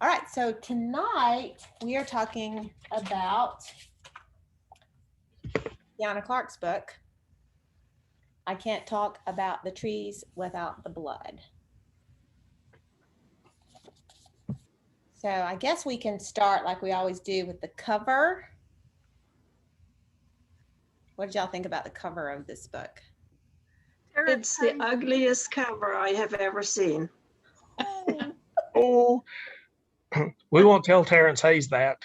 All right, so tonight we are talking about Tiana Clark's book, I Can't Talk About the Trees Without the Blood. So I guess we can start like we always do with the cover. What did y'all think about the cover of this book? It's the ugliest cover I have ever seen. Oh, we won't tell Terrence Hayes that.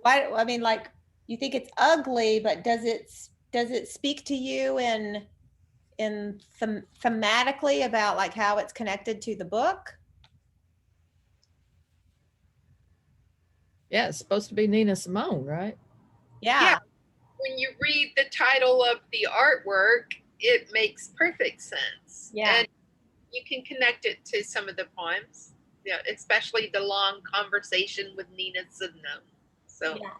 Why? I mean, like, you think it's ugly, but does it speak to you in thematically about like how it's connected to the book? Yeah, it's supposed to be Nina Simone, right? Yeah. When you read the title of the artwork, it makes perfect sense. Yeah. And you can connect it to some of the poems, yeah, especially the long conversation with Nina Simone. So yeah.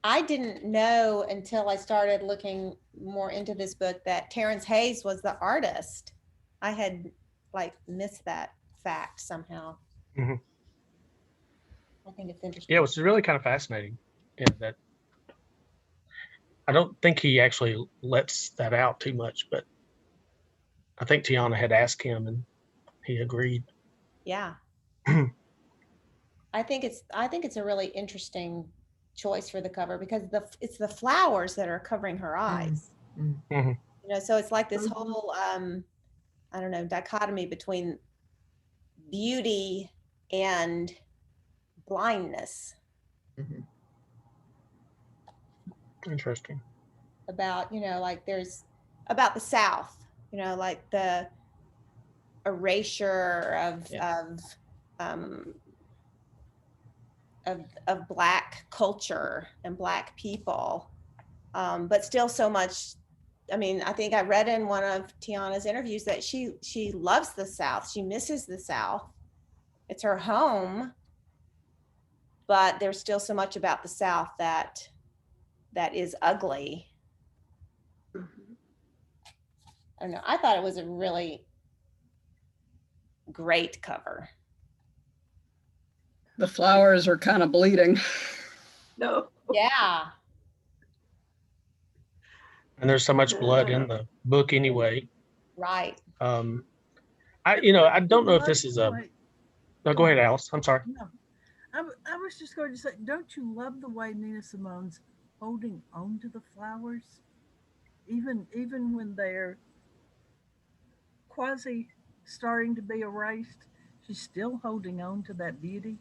I didn't know until I started looking more into this book that Terrence Hayes was the artist. I had like missed that fact somehow. Mhm. I think it's interesting. Yeah, it was really kind of fascinating in that I don't think he actually lets that out too much, but I think Tiana had asked him and he agreed. Yeah. I think it's a really interesting choice for the cover because it's the flowers that are covering her eyes. Mhm. You know, so it's like this whole I don't know, dichotomy between beauty and blindness. Interesting. About, you know, like there's about the South, you know, like the erasure um of black culture and black people, but still so much. I mean, I think I read in one of Tiana's interviews that she loves the South, she misses the South, it's her home, but there's still so much about the South that is ugly. I don't know, I thought it was a really great cover. The flowers are kind of bleeding. No. Yeah. And there's so much blood in the book anyway. Right. I don't know if this is a. No, go ahead, Alice. I'm sorry. No, I was just going to say, don't you love the way Nina Simone's holding on to the flowers, even when they're quasi starting to be erased, she's still holding on to that beauty.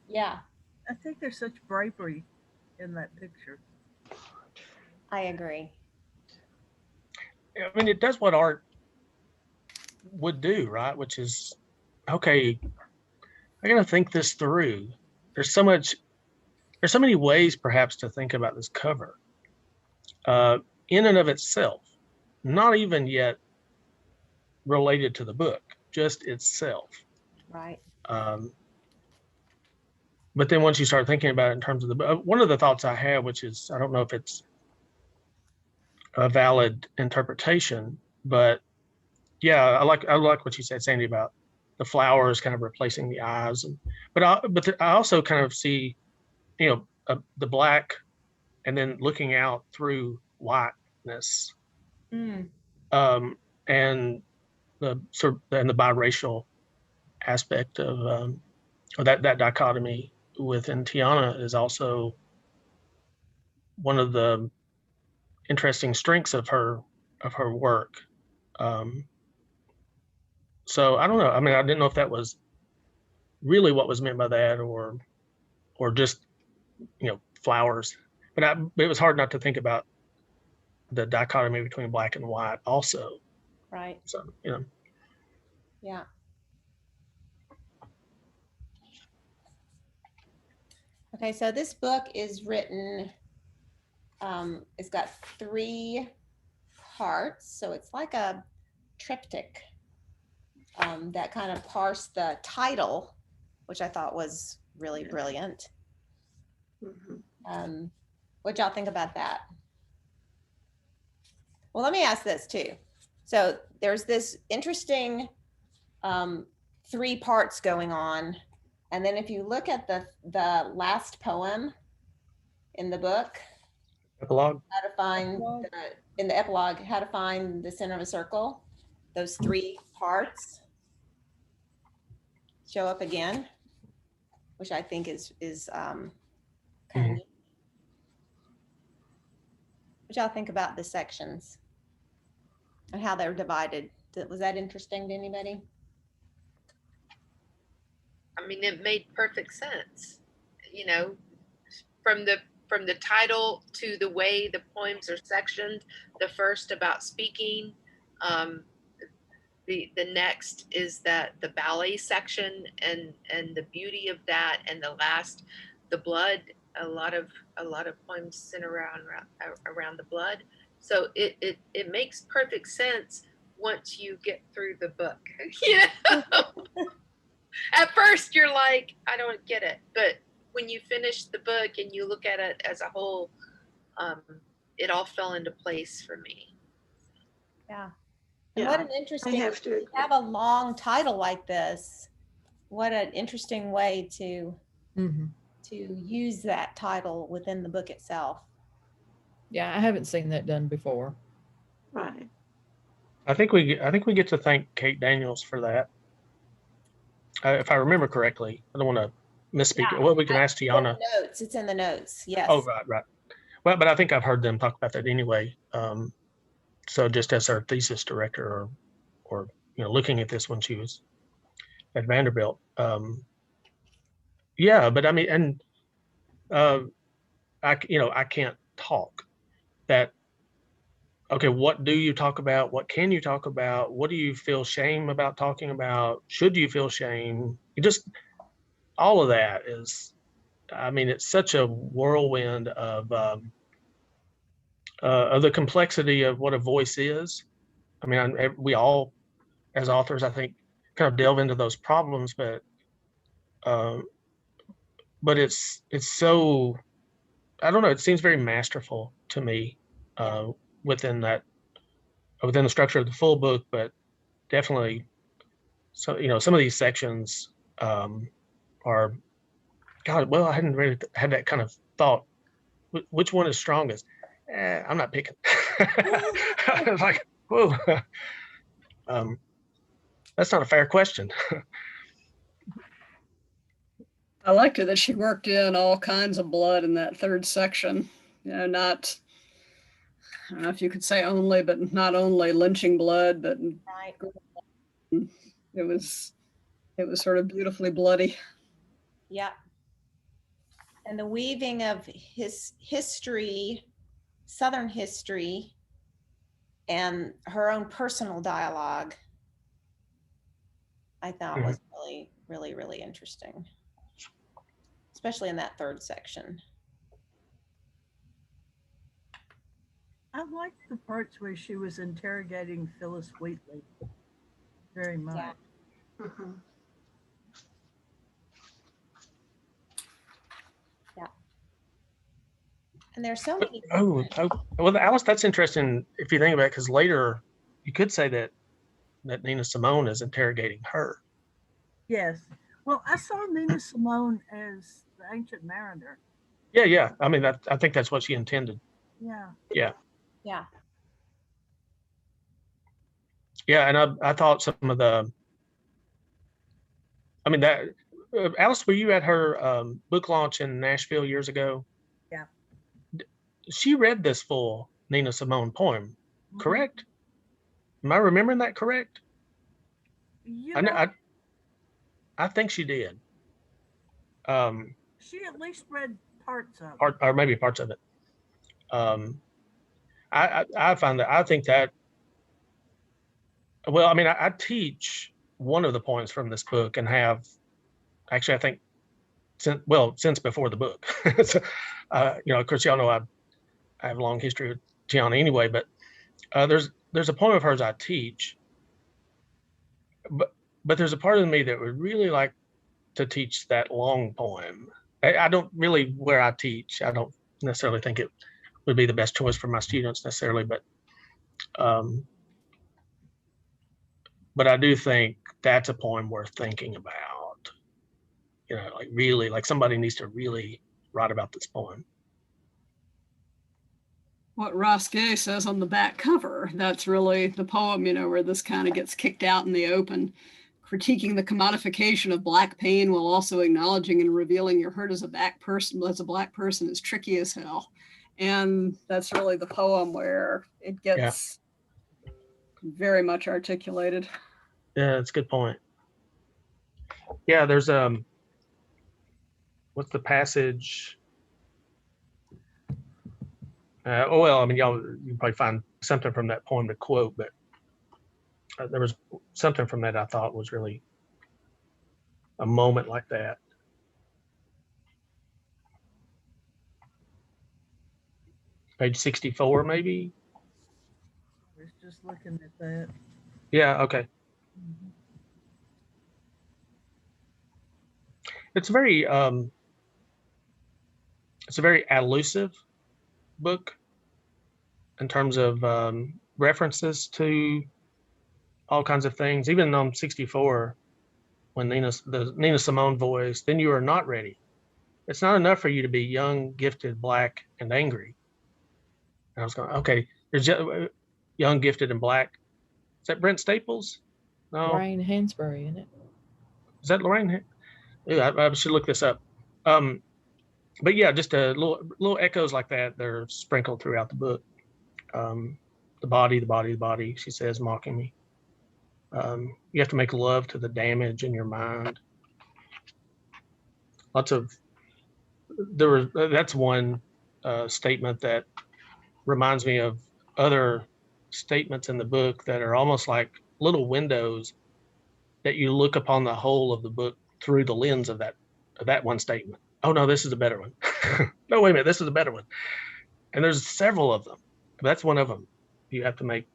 Yeah, I think there's such bravery in that picture. I agree. I mean, it does what art would do, right? Which is, okay, I got to think this through. There's so many ways perhaps to think about this cover in and of itself, not even yet related to the book, just itself. Right. But then once you start thinking about it in terms of the book, one of the thoughts I have, which is, I don't know if it's a valid interpretation, but yeah, I like what you said, Sandy, about the flowers kind of replacing the eyes. But I also kind of see, the black and then looking out through whiteness, and the sort of, and the biracial aspect of that dichotomy within Tiana is also one of the interesting strengths of her work. Um, so I don't know. I mean, I didn't know if that was really what was meant by that, or just flowers. But it was hard not to think about the dichotomy between black and white also. Right. So Yeah. Okay, so this book is written, it's got 3 parts, so it's like a triptych that kind of parse the title, which I thought was really brilliant. What y'all think about that? Well, let me ask this too. So there's this interesting 3 parts going on. And then if you look at the last poem in the book, Epilogue. how to find in the epilogue, how to find the center of a circle, those 3 parts show up again, which I think is kind of Mhm. neat. What y'all think about the sections and how they're divided? Was that interesting to anybody? I mean, it made perfect sense, you know, from the title to the way the poems are sectioned. The first about speaking, the next is that the ballet section and the beauty of that, and the last, the blood. A lot of poems center around the blood. So it makes perfect sense once you get through the book. You know? At first you're like, I don't get it, but when you finish the book and you look at it as a whole, it all fell into place for me. Yeah. And what Yeah, an I interesting, have to agree. have a long title like this. What an interesting way to Mm-hmm. use that title within the book itself. Yeah, I haven't seen that done before. Right. I think we get to thank Kate Daniels for that. If I remember correctly, I don't want to misspeak. Yeah. Well, we can ask It's in Tiana. the notes. It's in the notes. Yes. Oh, right. Well, but I think I've heard them talk about that anyway. So just as our thesis director, or looking at this when she was at Vanderbilt. Yeah, but I mean, and I can't talk. That okay? What do you talk about? What can you talk about? What do you feel shame about talking about? Should you feel shame? You just all of that is. I mean, it's such a whirlwind of the complexity of what a voice is. I mean, we all, as authors, I think, kind of delve into those problems, but it's so, I don't know. It seems very masterful to me within the structure of the full book, but definitely, so some of these sections are, God. Well, I hadn't really had that kind of thought. Which one is strongest? I'm not picking. It's like, whoa. That's not a fair question. I liked it that she worked in all kinds of blood in that 3rd section. Not, I don't know if you could say only, but not only lynching blood, but Right. it was sort of beautifully bloody. Yeah. And the weaving of his history, Southern history, and her own personal dialogue, I thought was really, really, really interesting, especially in that 3rd section. I liked the parts where she was interrogating Phyllis Wheatley very much. Yeah. Mhm. And there's so many. Well, Alice, that's interesting if you think about it, because later you could say that Nina Simone is interrogating her. Yes. Well, I saw Nina Simone as the Ancient Mariner. Yeah. I mean, I think that's what she intended. Yeah. Yeah. Yeah. Yeah, and I thought some of the. I mean that. Alice, were you at her book launch in Nashville years ago? Yeah. She read this full Nina Simone poem, correct? Am I remembering that correct? You I know, know, I think she did. she at least read parts of it. Or maybe parts of it. I find that I think that. Well, I mean, I teach one of the poems from this book and have actually, I think, since before the book. So, of course, y'all know I have a long history with Tiana anyway, but there's a poem of hers I teach, but there's a part of me that would really like to teach that long poem. I don't really, where I teach, I don't necessarily think it would be the best choice for my students necessarily, but Um, but I do think that's a poem worth thinking about. You know, like really, like somebody needs to really write about this poem. What Ross Gay says on the back cover, that's really the poem, you know, where this kind of gets kicked out in the open, critiquing the commodification of Black pain while also acknowledging and revealing your hurt as a Black person is tricky as hell. And that's really the poem where it gets very much articulated. Yeah, that's a good point. Yeah, there's what's the passage? Well, I mean, y'all, you can probably find something from that poem to quote, but there was something from that I thought was really a moment like that. Page 64, maybe? I was just looking at that. Yeah, okay. Mhm. It's a very elusive book in terms of references to all kinds of things. Even on 64, when the Nina Simone voice, then you are not ready. It's not enough for you to be young, gifted, Black, and angry. And I was going, okay, there's young, gifted, and Black. Is that Brent Staples? No. Lorraine Hansberry, isn't it? Is that Lorraine? Yeah, I should look this up. But yeah, just a little echoes like that. They're sprinkled throughout the book. The body, the body, the body, she says, mocking me. You have to make love to the damage in your mind. That's one statement that reminds me of other statements in the book that are almost like little windows that you look upon the whole of the book through the lens of that one statement. Oh no, this is a better one. No, wait a minute, this is a better one. And there's several of them. That's one of them. You have to make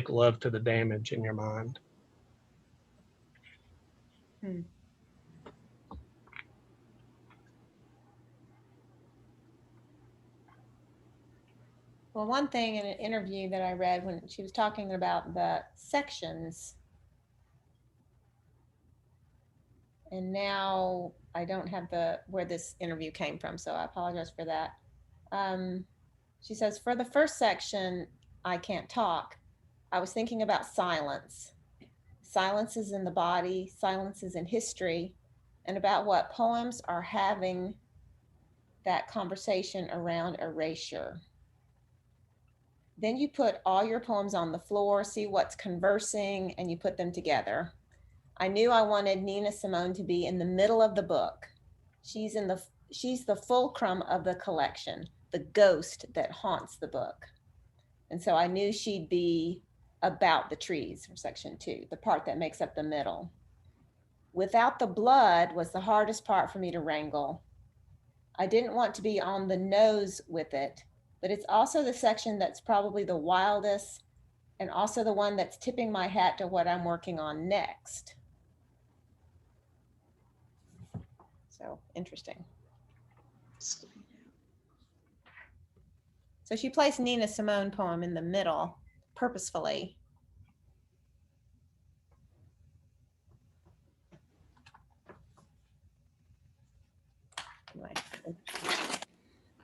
love to the damage in your mind. Well, one thing in an interview that I read when she was talking about the sections, and now I don't have where this interview came from, so I apologize for that. She says, for the first section, I can't talk. I was thinking about silence. Silence is in the body, silence is in history, and about what poems are having that conversation around erasure. Then you put all your poems on the floor, see what's conversing, and you put them together. I knew I wanted Nina Simone to be in the middle of the book. She's the fulcrum of the collection, the ghost that haunts the book. And so I knew she'd be about the trees for section 2, the part that makes up the middle. Without the blood was the hardest part for me to wrangle. I didn't want to be on the nose with it, but it's also the section that's probably the wildest and also the one that's tipping my hat to what I'm working on next. So interesting. So she placed Nina Simone poem in the middle purposefully. Anyway.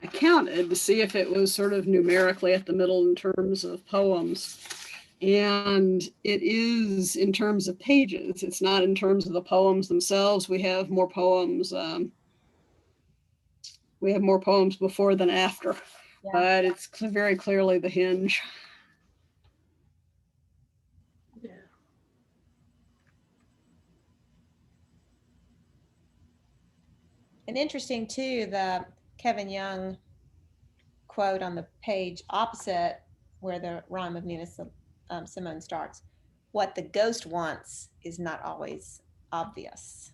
I counted to see if it was sort of numerically at the middle in terms of poems. And it is in terms of pages. It's not in terms of the poems themselves. We have more poems. We have more poems before than after, but it's very clearly the hinge. Yeah. And interesting too, the Kevin Young quote on the page opposite where the rhyme of Nina Simone starts. What the ghost wants is not always obvious.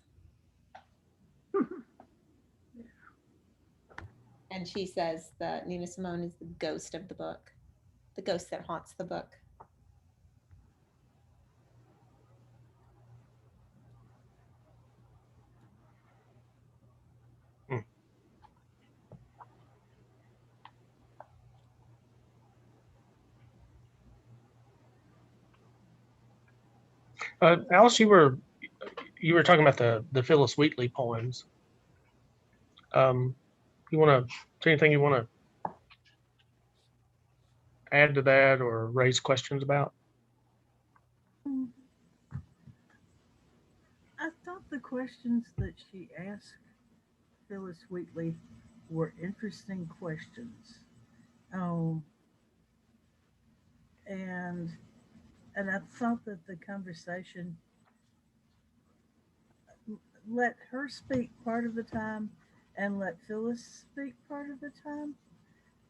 And she says that Nina Simone is the ghost of the book, the ghost that haunts the book. Alice, you were talking about the Phyllis Wheatley poems. You want to anything you want to add to that or raise questions about? I thought the questions that she asked Phyllis Wheatley were interesting questions. Um, and I thought that the conversation let her speak part of the time and let Phyllis speak part of the time.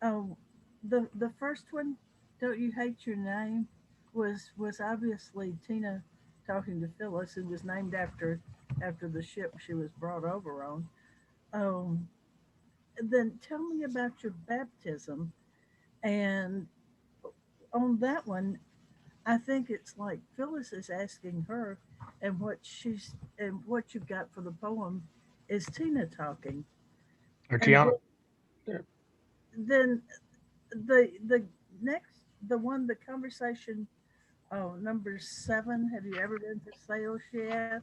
Oh, the first one, "Don't You Hate Your Name," was obviously Tina talking to Phyllis, who was named after the ship she was brought over on. Um, then tell me about your baptism, and on that one, I think it's like Phyllis is asking her, and what you've got for the poem is Tina talking, Or and Tiana? Yeah. then the next the one the conversation. Oh, number 7. Have you ever been to sales yet?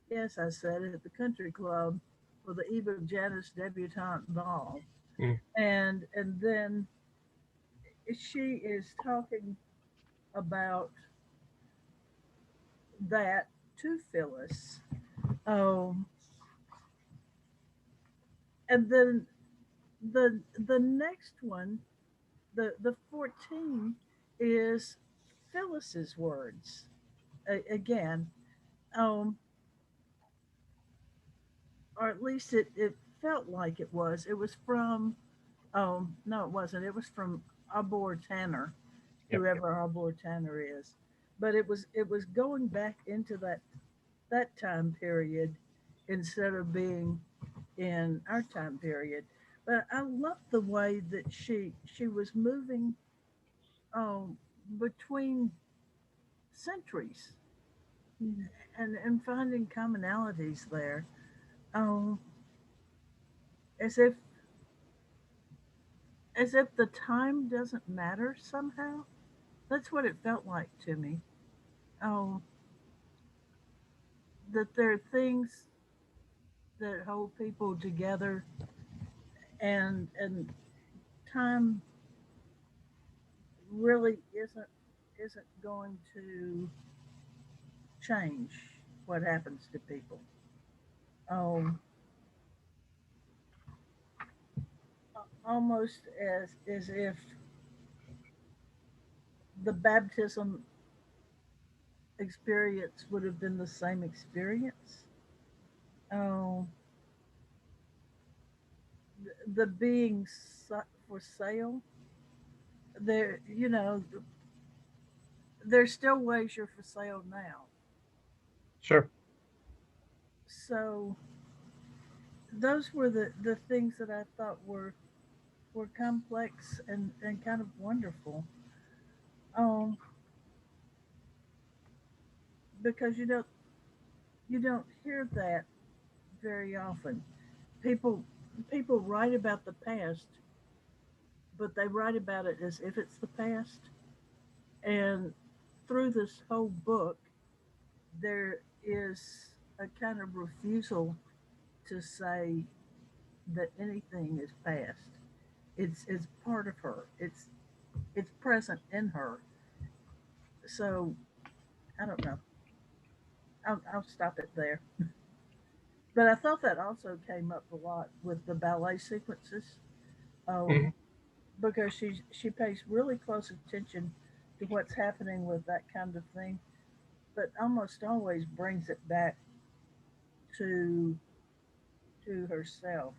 Yes, I said, at the country club for the Eve of Janus debutante ball. Mm. And then she is talking about that to Phyllis. Um, and then the next one, the 14, is Phyllis's words. Again, um, or at least it felt like it was. It was from, no, it wasn't. It was from Arbor Tanner, Yep. whoever Arbor Tanner is. But it was going back into that time period instead of being in our time period. But I love the way that she was moving between centuries and finding commonalities there. Um, as if the time doesn't matter somehow. That's what it felt like to me. Um, that there are things that hold people together, and time really isn't going to change what happens to people. Um, Almost as if the baptism experience would have been the same experience. Um, the being for sale, there, there's still ways you're for sale now. Sure. So those were the things that I thought were complex and kind of wonderful. Um, because you don't hear that very often. People people write about the past, but they write about it as if it's the past. And through this whole book, there is a kind of refusal to say that anything is past. It's part of her. It's present in her. So I don't know. I'll stop it there. But I thought that also came up a lot with the ballet sequences, Hmm. um, because she pays really close attention to what's happening with that kind of thing, but almost always brings it back to herself.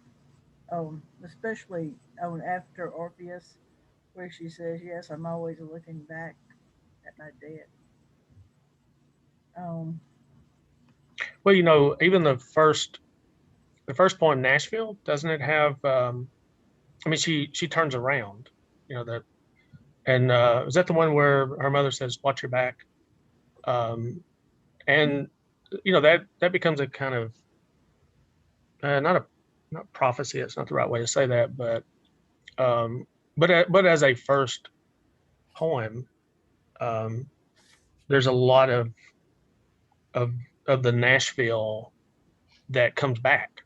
Especially on After Orpheus, where she says, "Yes, I'm always looking back at my dead." Um, Well, even the first poem, Nashville, doesn't it have? I mean, she turns around. That, and is that the one where her mother says, "Watch your back"? Um, and that becomes a kind of not a not prophecy. That's not the right way to say that, um, but as a first poem, um, there's a lot of of the Nashville that comes back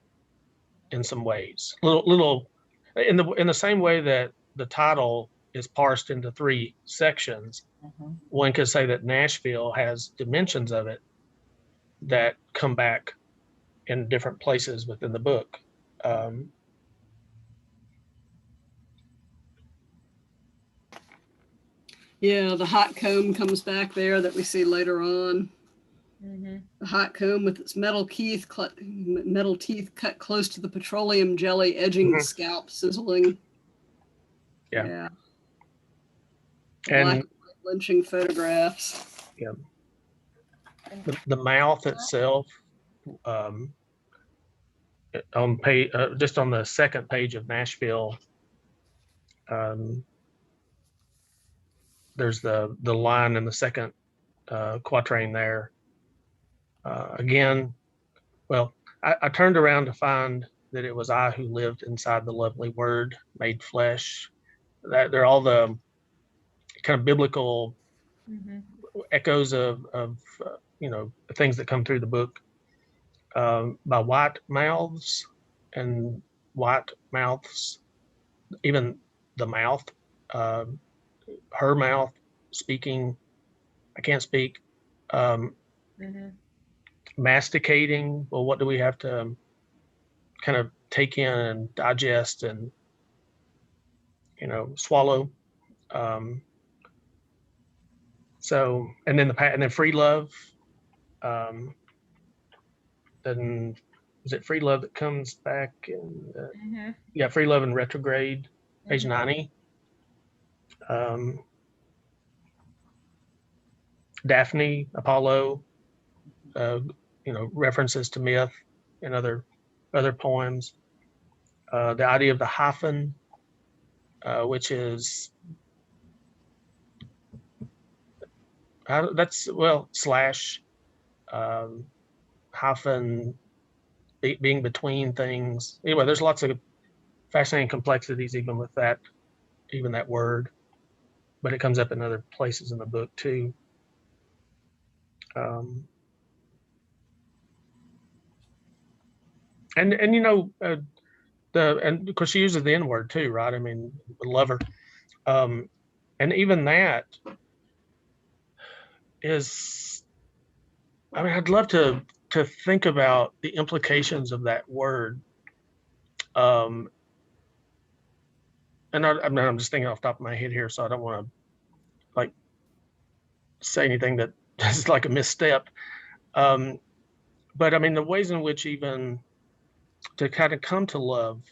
in some ways. Little in the same way that the title is parsed into 3 sections, one could say that Nashville has dimensions of it that come back in different places within the book. Yeah, the hot comb comes back there that we see later on. Mhm. The hot comb with its metal teeth cut close to the petroleum jelly, edging the Mhm. scalp, sizzling. Yeah. Yeah. The And black and white lynching photographs. yeah, the mouth itself, on page, just on the second page of Nashville, there's the line in the second quatrain there. Again, well, I turned around to find that it was I who lived inside the lovely word made flesh. That they're all the kind of biblical Mhm. echoes of things that come through the book, by white mouths and white mouths, even the mouth, uh, her mouth speaking. I can't speak. Um, Mhm. Masticating. Well, what do we have to kind of take in and digest and swallow? Um, so, and then free love. Um, then is it free love that comes back? And Mhm. yeah, free love in retrograde, page Mhm. 90. Daphne, Apollo, uh, references to myth and other poems. The idea of the hyphen, which is that's slash, um, hyphen, being between things. Anyway, there's lots of fascinating complexities even with that, even that word, but it comes up in other places in the book too. Um, and and of course she uses the N word too, right? I mean, lover. And even that is, I mean, I'd love to think about the implications of that word. Um, and I'm just thinking off the top of my head here, so I don't want to like say anything that is like a misstep. Um, but I mean, the ways in which even to kind of come to love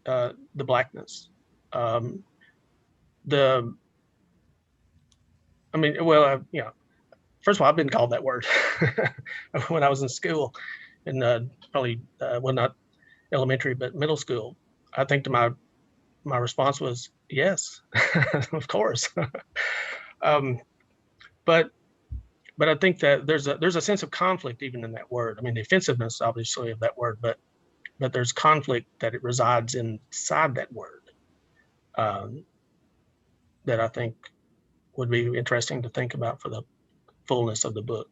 the blackness, um, the, I mean, well, first of all, I've been called that word when I was in school, and probably well, not elementary, but middle school. I think to my response was yes, of course. um, but I think that there's a sense of conflict even in that word. I mean, the offensiveness obviously of that word, but there's conflict that it resides inside that word, um, that I think would be interesting to think about for the fullness of the book.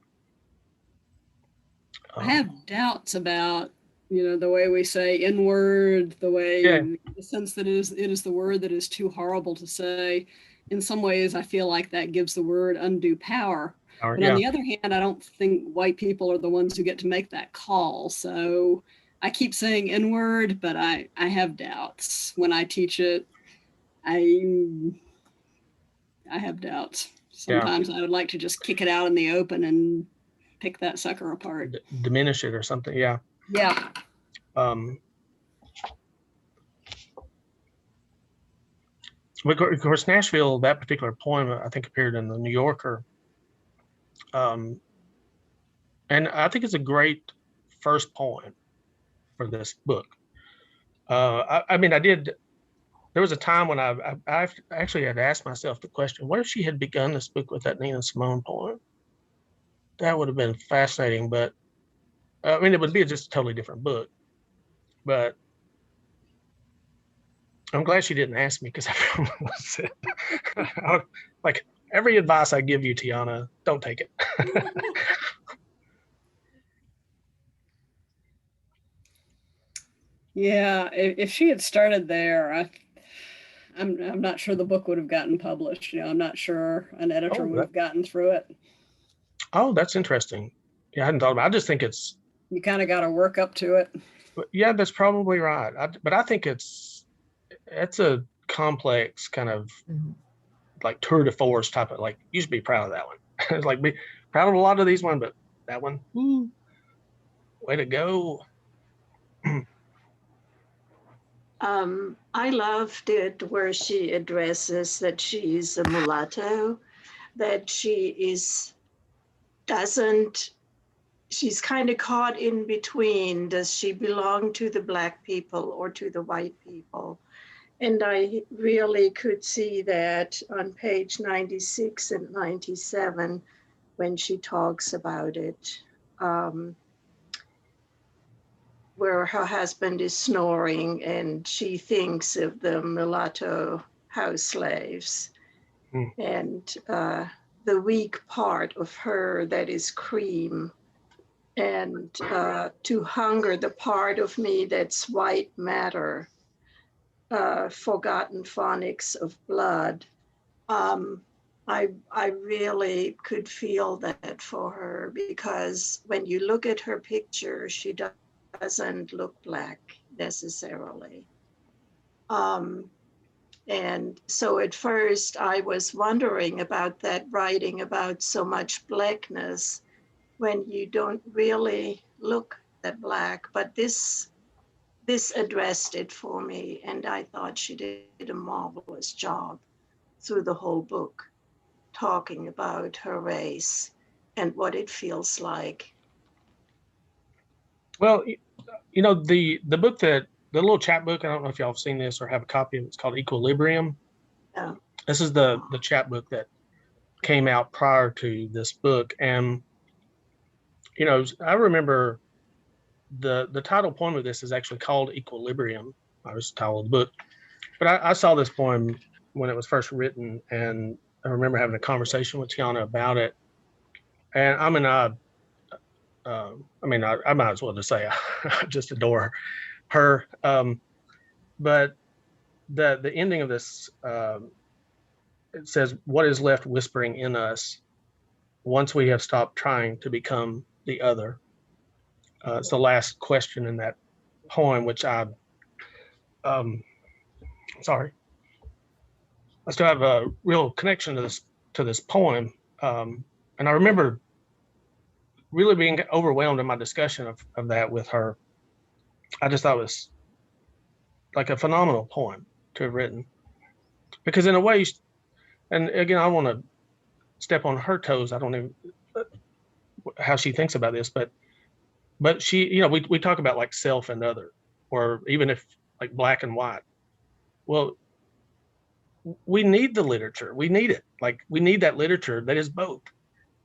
I have doubts about, the way we say inward, the way, Yeah. the sense that it is the word that is too horrible to say. In some ways, I feel like that gives the word undue power. But on the other hand, I don't think white people are the ones who get to make that call. So I keep saying inward, but I have doubts when I teach it. I have doubts. Sometimes I would like to just kick it out in the open and pick that sucker apart. Diminish it or something. Yeah. Yeah. Of course, Nashville, that particular poem, I think appeared in the New Yorker. And I think it's a great first poem for this book. I mean, there was a time when I actually had asked myself the question, what if she had begun this book with that Nina Simone poem? That would have been fascinating, but I mean, it would be just a totally different book. But I'm glad she didn't ask me, because like every advice I give you, Tiana, don't take it. Yeah, if she had started there, I'm not sure the book would have gotten published. I'm not sure an editor Oh, would have gotten through it. Oh, that's interesting. Yeah, I hadn't thought about it. I just think You kind of got to work up to it. yeah, that's probably right. But I think it's a complex kind of Mhm. like tour de force type of, like, you should be proud of that one. It's like, be proud of a lot of these ones, but that one, woo, way to go. I loved it where she addresses that she is a mulatto, that doesn't, she's kind of caught in between. Does she belong to the Black people or to the white people? And I really could see that on page 96 and 97 when she talks about it, where her husband is snoring and she thinks of the mulatto house slaves. Hmm. And the weak part of her that is cream, and to hunger the part of me that's white matter, forgotten phonics of blood. I really could feel that for her, because when you look at her picture, she doesn't look black necessarily. Um, and so at first I was wondering about that, writing about so much blackness when you don't really look that black, but this addressed it for me, and I thought she did a marvelous job through the whole book, talking about her race and what it feels like. Well, the book that the little chat book, I don't know if y'all have seen this or have a copy of it. It's called Equilibrium. Yeah. This is the chat book that came out prior to this book. And I remember the title poem of this is actually called Equilibrium. I was the title of the book. But I saw this poem when it was first written, and I remember having a conversation with Tiana about it. And I might as well just say I just adore her. But the ending of this, it says, "What is left whispering in us once we have stopped trying to become the other?" It's the last question in that poem, which um, sorry, I still have a real connection to this poem. And I remember really being overwhelmed in my discussion of that with her. I just thought it was like a phenomenal poem to have written, because in a way, and again, I want to step on her toes. I don't even how she thinks about this, but she, we talk about like self and other, or even if like black and white. Well, we need the literature. We need it. Like, we need that literature that is both.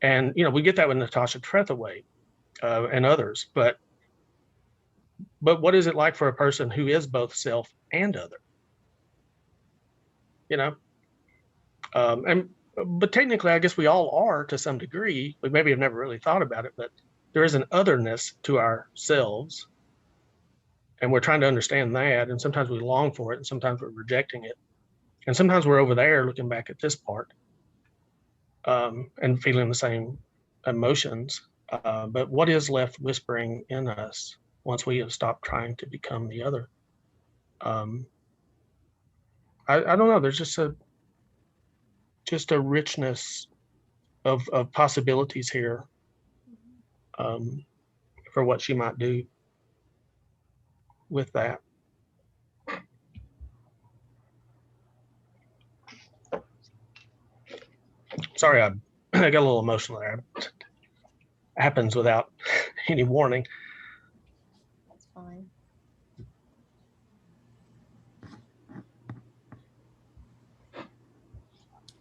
And we get that with Natasha Trethewey and others. But what is it like for a person who is both self and other? You know, and but technically, I guess we all are to some degree. We maybe have never really thought about it, but there is an otherness to ourselves, and we're trying to understand that. And sometimes we long for it, and sometimes we're rejecting it, and sometimes we're over there looking back at this part and feeling the same emotions. But what is left whispering in us once we have stopped trying to become the other? Um, I don't know. There's just a richness of possibilities here um, for what she might do with that. Sorry, I I got a little emotional there. It happens without any warning. That's fine.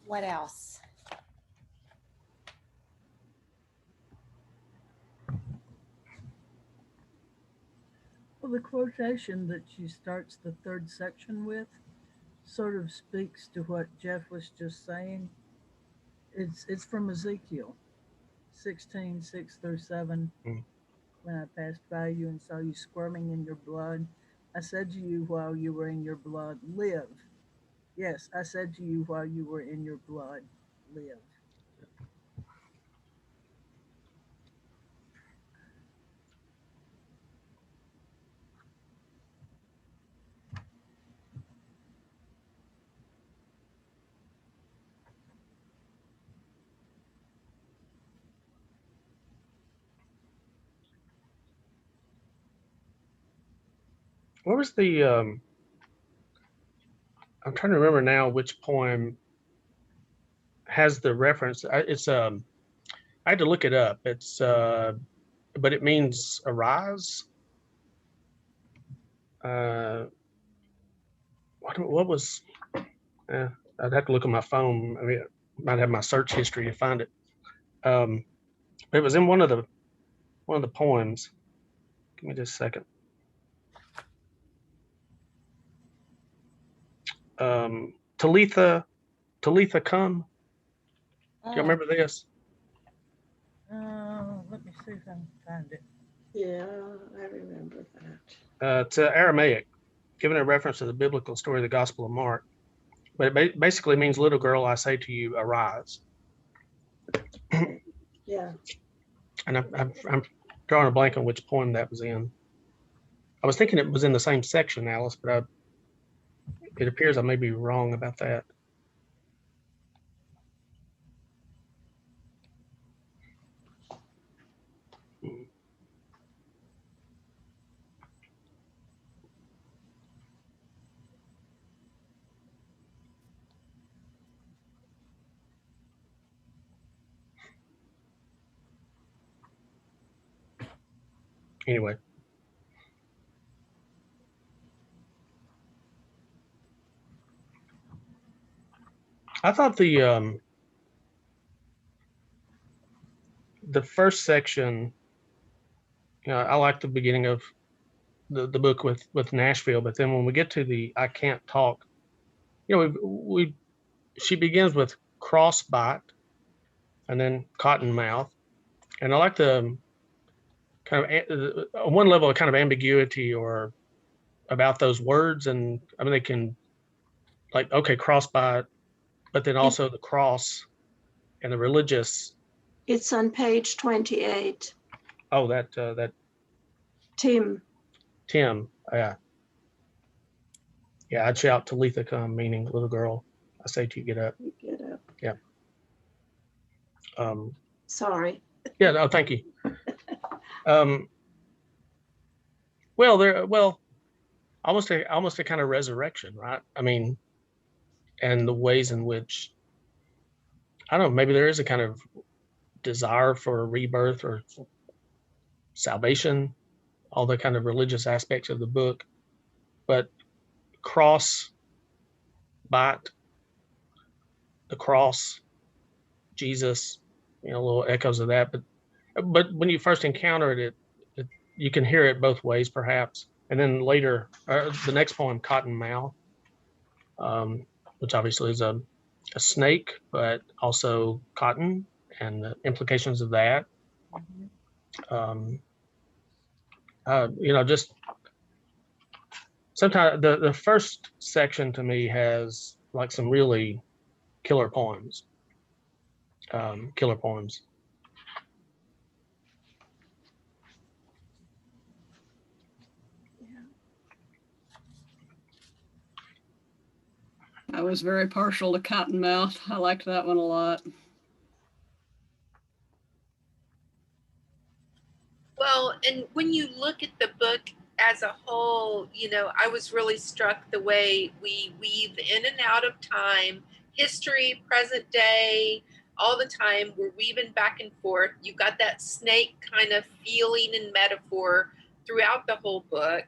What else? Well, the quotation that she starts the third section with sort of speaks to what Jeff was just saying. It's from Ezekiel 16:6 through 7. Mm. When I passed by you and saw you squirming in your blood, I said to you while you were in your blood, live. Yes, I said to you while you were in your blood, live. What was the? I'm trying to remember now which poem has the reference. It's I had to look it up. It's but it means arise. Uh, what was? Uh, I'd have to look at my phone. I mean, I might have my search history to find it. Um, it was in one of the poems. Give me just a second. Talitha, Talitha, come. Do you remember this? Let me see if I can find it. Yeah, I remember that. It's Aramaic, giving a reference to the biblical story of the Gospel of Mark. But it basically means, little girl, I say to you, arise. Yeah. And I'm drawing a blank on which poem that was in. I was thinking it was in the same section, Alice, but it appears I may be wrong about that. Anyway. I thought the first section, I like the beginning of the book with Nashville, but then when we get to the I can't talk, we she begins with crossbite and then cottonmouth, and I like the kind of one level of kind of ambiguity or about those words, and I mean they can, like, okay, crossbite, but then also the cross and the religious. It's on page 28. Oh, that Tim. Yeah. I'd shout Talitha come, meaning little girl, I say to you, get up. Get up. Yeah. Sorry. Yeah, no, thank you. Almost a kind of resurrection, right? I mean, and the ways in which, I don't know, maybe there is a kind of desire for a rebirth or salvation, all the kind of religious aspects of the book, but cross, bite, the cross, Jesus, little echoes of that. But when you first encounter it, you can hear it both ways, perhaps. And then later, the next poem, Cottonmouth, which obviously is a snake, but also cotton and the implications of that. Just sometimes the first section to me has like some really killer poems. I was very partial to Cottonmouth. I liked that one a lot. Well, and when you look at the book as a whole, I was really struck the way we weave in and out of time, history, present day, all the time. We're weaving back and forth. You've got that snake kind of feeling and metaphor throughout the whole book.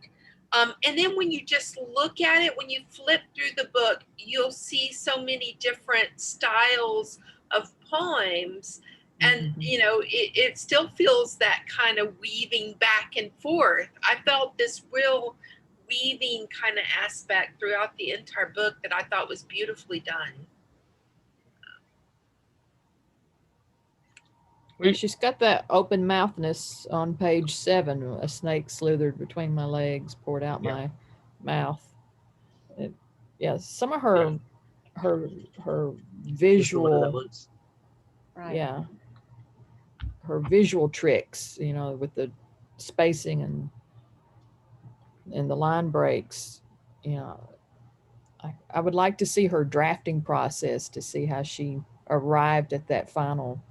And then when you just look at it, when you flip through the book, you'll see so many different styles of poems. And it still feels that kind of weaving back and forth. I felt this real weaving kind of aspect throughout the entire book that I thought was beautifully done. She's got that open mouthness on page 7. A snake slithered between my legs, poured out my mouth. Yeah, some of her her visual, Right. yeah, her visual tricks, you know, with the spacing and the line breaks, you know, I would like to see her drafting process to see how she arrived at that final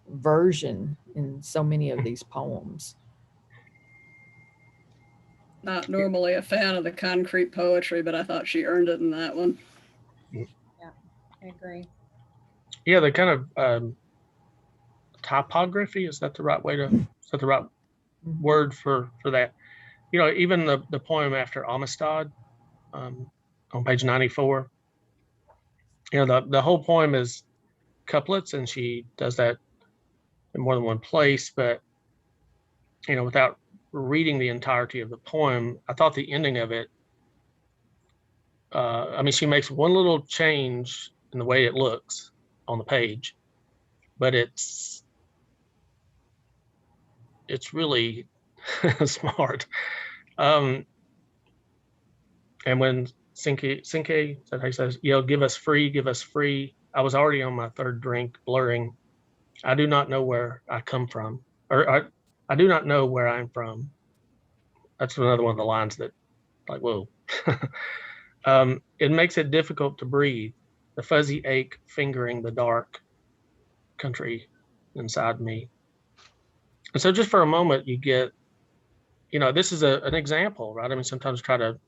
version in so many of these poems. Not normally a fan of the concrete poetry, but I thought she earned it in that one. I agree. Yeah, the kind of typography, is that the right word for that? You know, even the poem after Amistad, on page 94, you know, the whole poem is couplets, and she does that in more than one place. But, you know, without reading the entirety of the poem, I thought the ending of it, I mean, she makes one little change in the way it looks on the page, but it's really smart. And when Sinke, is that how he says, you know, give us free. I was already on my third drink, blurring. I do not know where I come from, or I do not know where I'm from. That's another one of the lines that, like, whoa. It makes it difficult to breathe. The fuzzy ache fingering the dark country inside me. And so just for a moment, you get, you know, this is an example, right? I mean, sometimes try to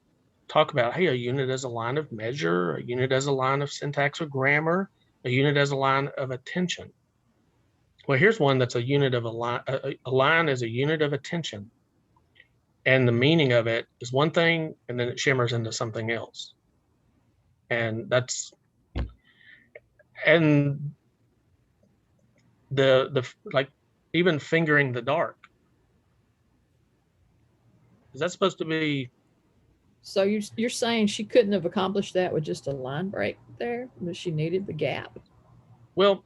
talk about, hey, a unit as a line of measure, a unit as a line of syntax or grammar, a unit as a line of attention. Well, here's one that's a unit of a line. A line is a unit of attention. And the meaning of it is one thing, and then it shimmers into something else. And that's, and the like, even fingering the dark, is that supposed to be? So you're saying she couldn't have accomplished that with just a line break there, but she needed the gap. Well,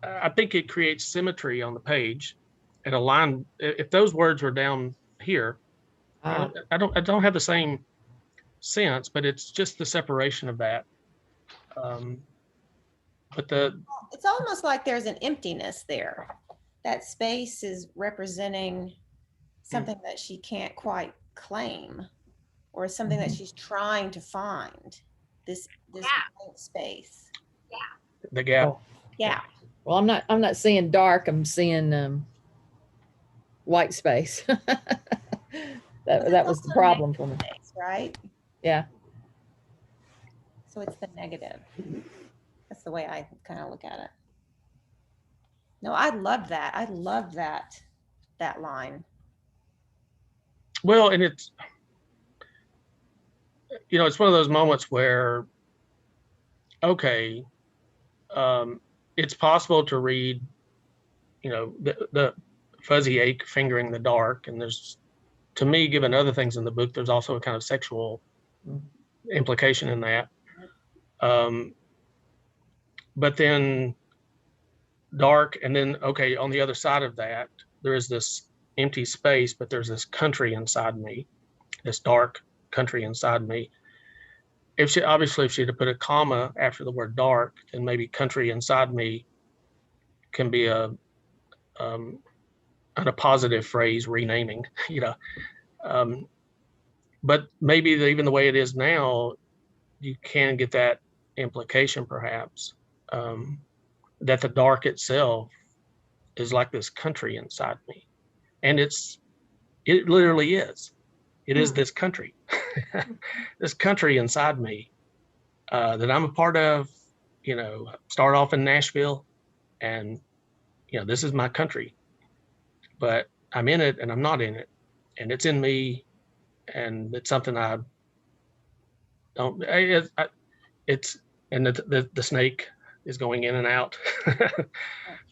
I think it creates symmetry on the page, and a line. If those words were down here, Ah, I don't have the same sense, but it's just the separation of that. But It's almost like there's an emptiness there. That space is representing something that she can't quite claim, or something that she's trying to find. This Yeah. blank space. the gap. oh, Yeah. well, I'm not seeing dark. I'm seeing white space. that was the problem for me. Space, right? Yeah. So it's the negative. That's the way I kind of look at it. No, I love that. I love that line. Well, and it's, you know, it's one of those moments where, okay, it's possible to read, you know, the fuzzy ache fingering the dark, and there's, to me, given other things in the book, there's also a kind of sexual implication in that. But then dark, and then, okay, on the other side of that, there is this empty space, but there's this country inside me, this dark country inside me. If she had to put a comma after the word dark, then maybe country inside me can be um, a positive phrase, renaming, you know. But maybe even the way it is now, you can get that implication, perhaps, that the dark itself is like this country inside me, and it literally is. It is this country, this country inside me, that I'm a part of. You know, start off in Nashville, and, you know, this is my country, but I'm in it and I'm not in it, and it's in me, and it's something I don't. It's, and the snake is going in and out.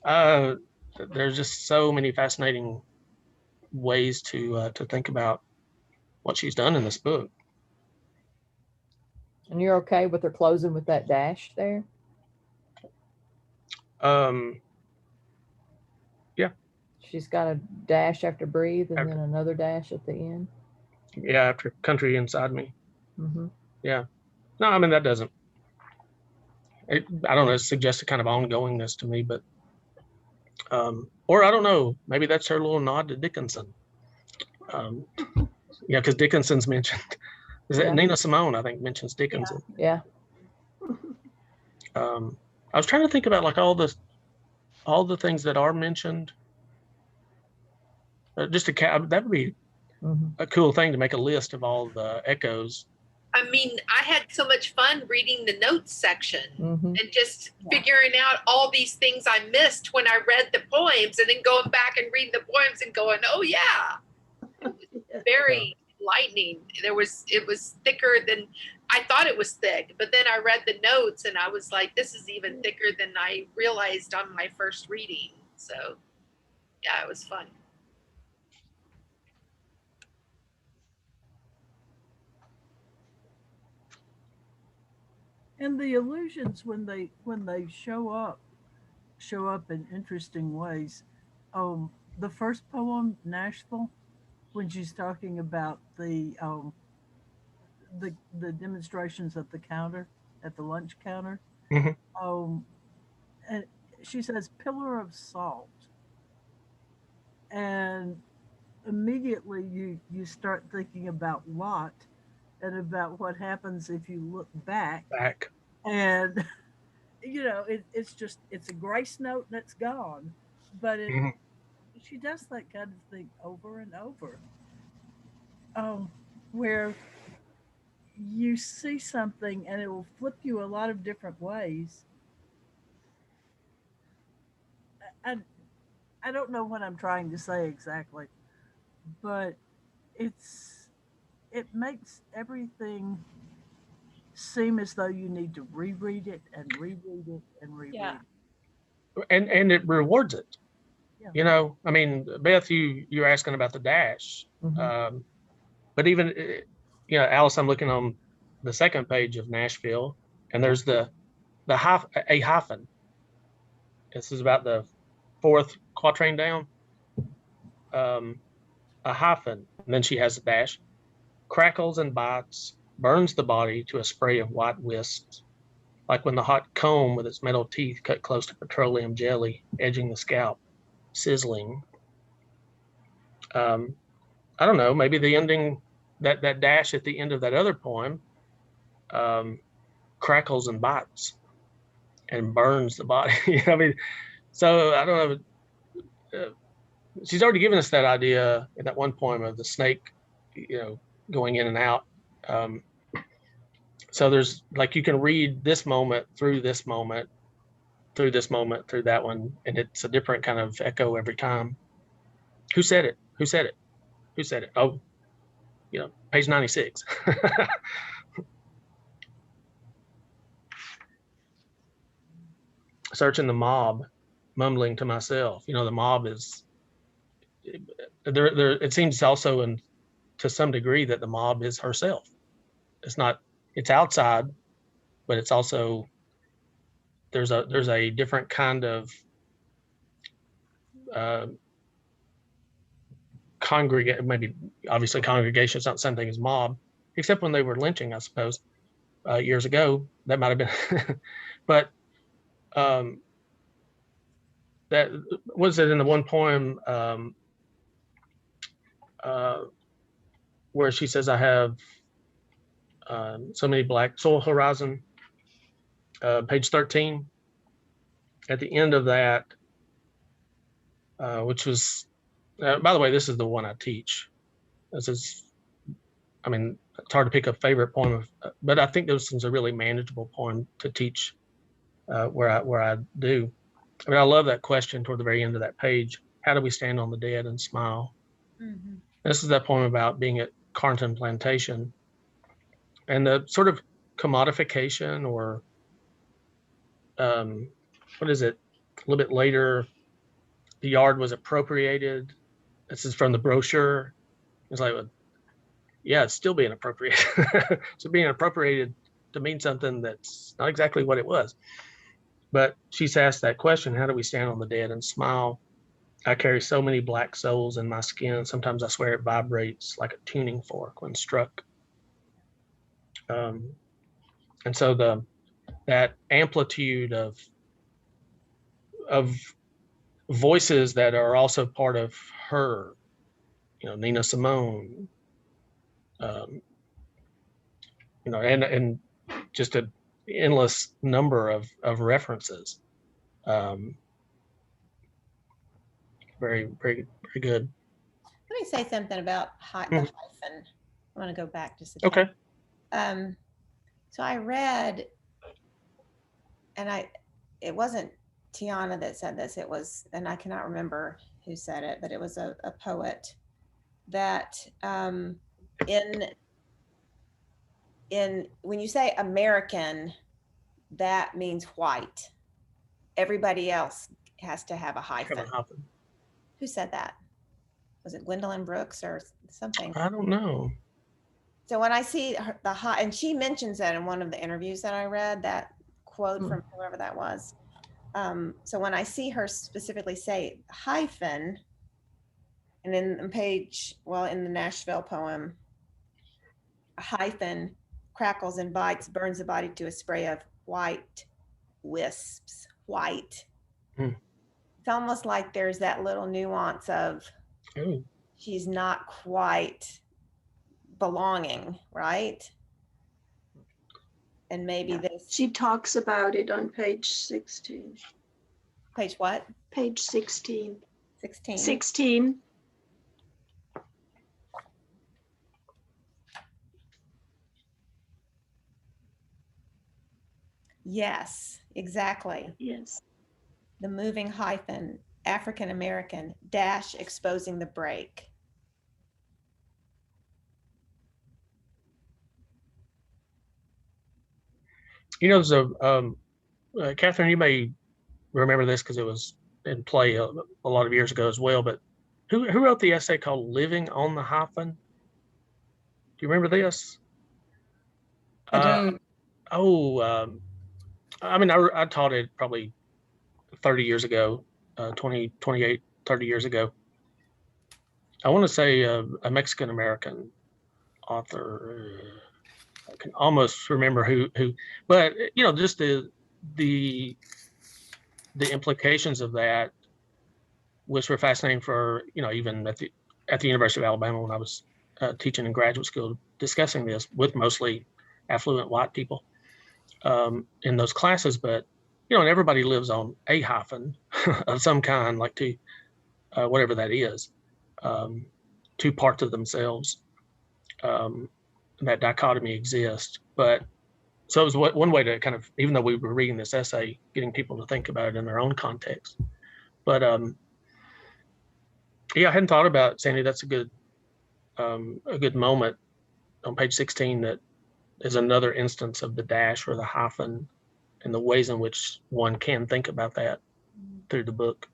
uh, there's just so many fascinating ways to think about what she's done in this book. And you're okay with her closing with that dash there? Yeah. She's got a dash after breathe and Okay. then another dash at the end. Yeah, after Country Inside Me. Mhm. Yeah. No, I mean, that doesn't, I don't know, it suggests a kind of ongoingness to me, but, or I don't know, maybe that's her little nod to Dickinson. Yeah, because Dickinson's mentioned. Is it Yeah. Nina Simone, I think, mentions Dickinson. Yeah. I was trying to think about like all the things that are mentioned. Just that would be Mhm. a cool thing to make a list of all the echoes. I mean, I had so much fun reading the notes section Mhm. and just Yeah. figuring out all these things I missed when I read the poems, and then going back and reading the poems and going, oh yeah, very lightning. It was thicker than I thought it was thick, but then I read the notes and I was like, this is even thicker than I realized on my first reading. So yeah, it was fun. And the illusions when they show up in interesting ways. The first poem, Nashville, when she's talking about the demonstrations at the counter, at the lunch counter, Mhm. um, and she says pillar of salt, and immediately you start thinking about Lot and about what happens if you look back, Back. and it's a grace note and it's gone, but Mhm. she does that kind of thing over and over, um, where you see something and it will flip you a lot of different ways. I, I don't know what I'm trying to say exactly, but it's it makes everything seem as though you need to reread it and reread it and reread Yeah. it. And it rewards it. Yeah. I mean, Beth, you're asking about the dash, Mhm. but even Alice, I'm looking on the second page of Nashville, and there's a hyphen. This is about the fourth quatrain down. Um, a hyphen, and then she has a dash. Crackles and bites, burns the body to a spray of white wisps, like when the hot comb with its metal teeth cut close to petroleum jelly, edging the scalp, sizzling. Um, I don't know, maybe the ending, that dash at the end of that other poem, um, crackles and bites and burns the body. I mean, so I don't know. She's already given us that idea in that one poem of the snake, going in and out. Um, so there's like you can read this moment through this moment, through this moment, through that one, and it's a different kind of echo every time. Who said it? Who said it? Who said it? Oh, page 96. Searching the mob, mumbling to myself. The mob is there. It seems also, and to some degree, that the mob is herself. It's not. It's outside, but it's also there's a different kind of uh, congregate. Maybe obviously congregation is not the same thing as mob, except when they were lynching, I suppose, years ago. That might have been, but that was it in the one poem uh, where she says, "I have so many black soul horizon." Page 13. At the end of that, which was, by the way, this is the one I teach. This is, I mean, it's hard to pick a favorite poem, but I think this one's a really manageable poem to teach where I do. I mean, I love that question toward the very end of that page. How do we stand on the dead and smile? Mhm. This is that poem about being at Carnton Plantation and the sort of commodification or what is it? A little bit later, the yard was appropriated. This is from the brochure. It's like, well, yeah, it's still being appropriated. So being appropriated to mean something that's not exactly what it was. But she's asked that question, how do we stand on the dead and smile? I carry so many black souls in my skin. Sometimes I swear it vibrates like a tuning fork when struck. And so that amplitude of voices that are also part of her, Nina Simone, and just an endless number of references. Very, very, very good. Let me say something about the hyphen. I want to go back just a Okay. So I read, and it wasn't Tiana that said this. It was, and I cannot remember who said it, but it was a poet that in when you say American, that means white. Everybody else has to have a hyphen. Who said that? Was it Gwendolyn Brooks or something? I don't know. So when I see the high, and she mentions that in one of the interviews that I read, that quote from whoever that was. So when I see her specifically say hyphen, and in the Nashville poem, a hyphen crackles and bites, burns the body to a spray of white wisps. White. It's almost like there's that little nuance of she's not quite belonging, right? And maybe this. She talks about it on page 16. Page what? Page 16. 16. 16. Yes, exactly. Yes. The moving hyphen, African American, dash exposing the break. There's Catherine, you may remember this because it was in play a lot of years ago as well, but who wrote the essay called Living on the Hyphen? Do you remember this? I don't. I taught it probably 30 years ago, 28, 30 years ago. I want to say a Mexican-American author. I can almost remember who, but just the implications of that, which were fascinating for, even at the University of Alabama when I was teaching in graduate school, discussing this with mostly affluent white people in those classes. But, and everybody lives on a hyphen of some kind, like whatever that is, two parts of themselves. And that dichotomy exists. But so it was one way to kind of, even though we were reading this essay, getting people to think about it in their own context. But yeah, I hadn't thought about it, Sandy. That's a good moment on page 16 that is another instance of the dash or the hyphen and the ways in which one can think about that through the book.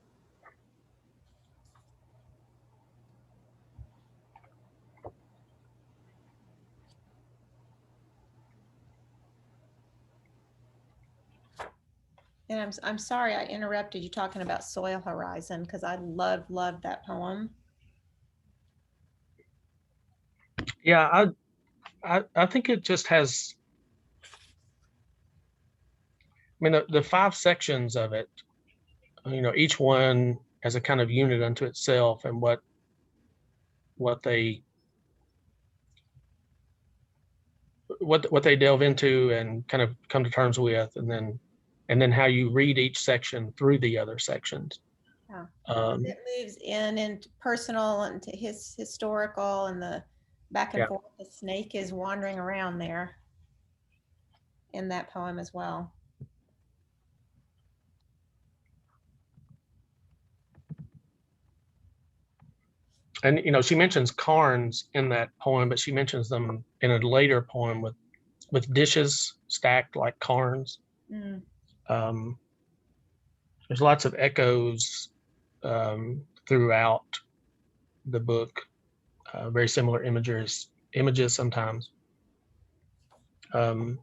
And I'm sorry I interrupted you talking about Soil Horizon because I loved that poem. Yeah, I think it just has. I mean, the 5 sections of it, each one as a kind of unit unto itself, and what they delve into and kind of come to terms with, and then how you read each section through the other sections. Yeah. It moves into personal and to his historical, and the back and forth. The snake is wandering around there in that poem as well. And she mentions cairns in that poem, but she mentions them in a later poem with dishes stacked like cairns. There's lots of echoes throughout the book, very similar images sometimes. And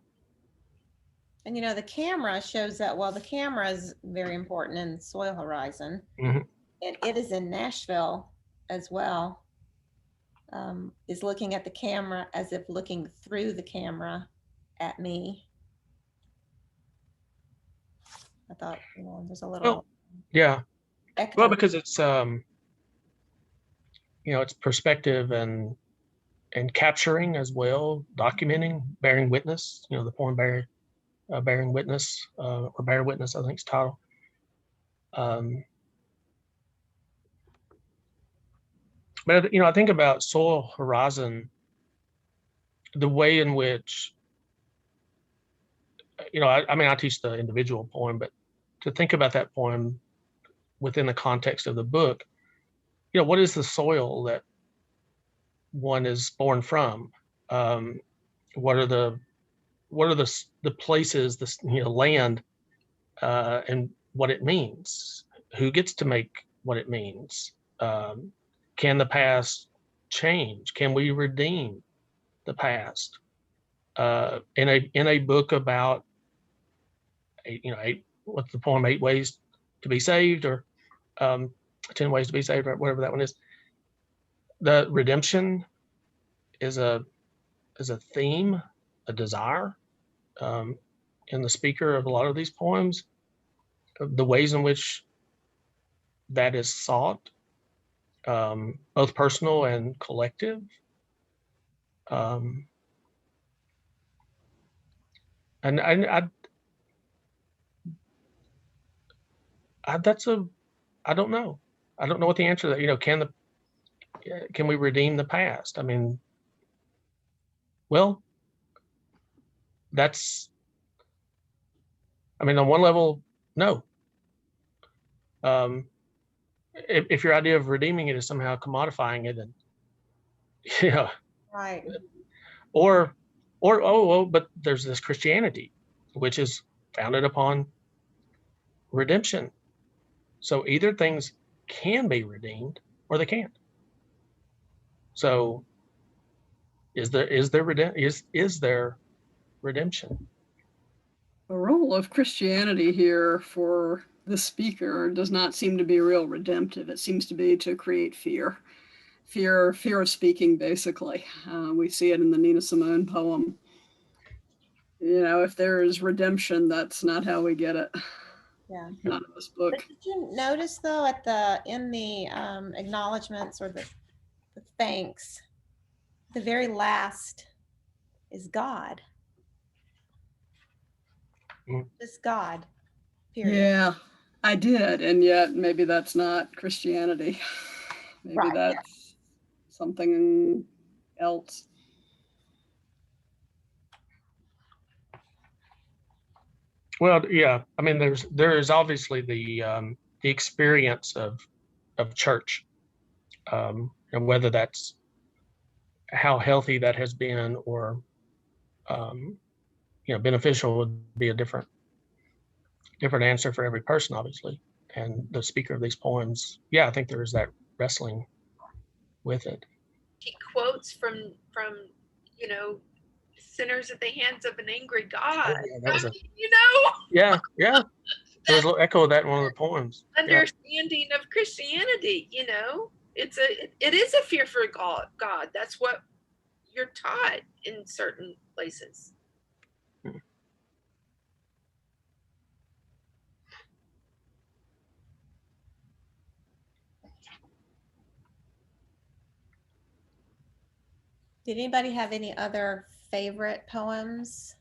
the camera shows that. Well, the camera is very important in Soil Horizon. and it is in Nashville as well, is looking at the camera as if looking through the camera at me. I thought, there's a little Well, yeah. echo. Well, because it's it's perspective and capturing as well, documenting, bearing witness. The poem bearing witness, or bear witness, I think it's title. But I think about Soil Horizon, the way in which, I teach the individual poem, but to think about that poem within the context of the book, what is the soil that one is born from? What are the places, the land, and what it means? Who gets to make what it means? Can the past change? Can we redeem the past? In a book about what's the poem, 8 Ways to be Saved, or 10 Ways to be Saved, or whatever that one is. The redemption is a theme, a desire, in the speaker of a lot of these poems. The ways in which that is sought, both personal and collective. And I don't know. I don't know what the answer to that. Can we redeem the past? Well, on one level, no. If your idea of redeeming it is somehow commodifying it, and Right. or but there's this Christianity, which is founded upon redemption. So either things can be redeemed or they can't. So is there redemption? The role of Christianity here for the speaker does not seem to be real redemptive. It seems to be to create fear of speaking, basically. We see it in the Nina Simone poem. If there is redemption, that's not how we get it. Yeah. Not in this book. But did you notice though in the acknowledgments or the thanks, the very last is God. Just God. Period. Yeah, I did, and yet maybe that's not Christianity. Maybe Right, that's something else. Well, yeah. There is obviously the experience of church, and whether that's how healthy that has been, or beneficial, would be a different answer for every person, obviously. And the speaker of these poems, I think there is that wrestling with it. He quotes from sinners at the hands of an angry God. Oh, yeah, that was Yeah. There was a little echo of that in one of the poems. Understanding of Christianity, it is a fear for God. That's what you're taught in certain places. Did anybody have any other favorite poems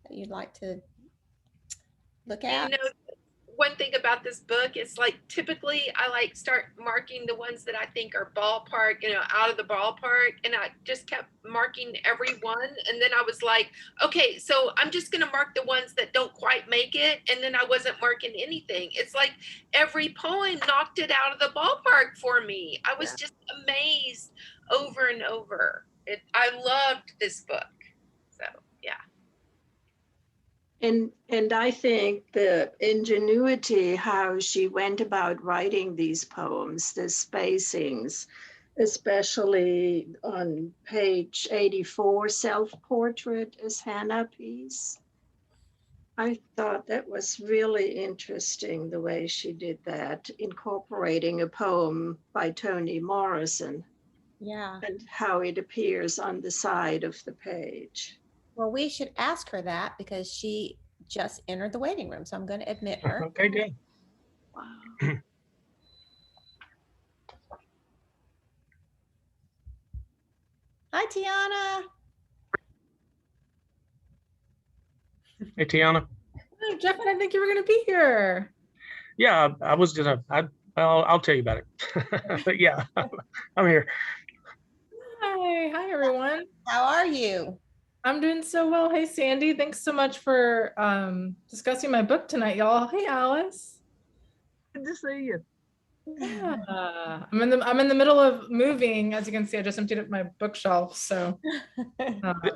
that you'd like to look at? One thing about this book is, like, typically I start marking the ones that I think are ballpark, out of the ballpark, and I just kept marking every one, and then I was like, okay, so I'm just gonna mark the ones that don't quite make it, and then I wasn't marking anything. It's like every poem knocked it out of the ballpark for me. I was just amazed over and over. I loved this book. So yeah. And I think the ingenuity, how she went about writing these poems, the spacings, especially on page 84, self-portrait is Hannah piece. I thought that was really interesting the way she did that, incorporating a poem by Toni Morrison Yeah. and how it appears on the side of the page. Well, we should ask her that because she just entered the waiting room. So I'm going to admit her. Okay, good. Wow. Hi, Tiana. Hey, Tiana. Oh, Jeff, I didn't think you were going to be here. Yeah, I was gonna. I'll tell you about it. But yeah, I'm here. Hi everyone. How are you? I'm doing so well. Hey, Sandy, thanks so much for discussing my book tonight, y'all. Hey, Alice. Good to see you. Yeah, I'm in the middle of moving. As you can see, I just emptied up my bookshelf. So,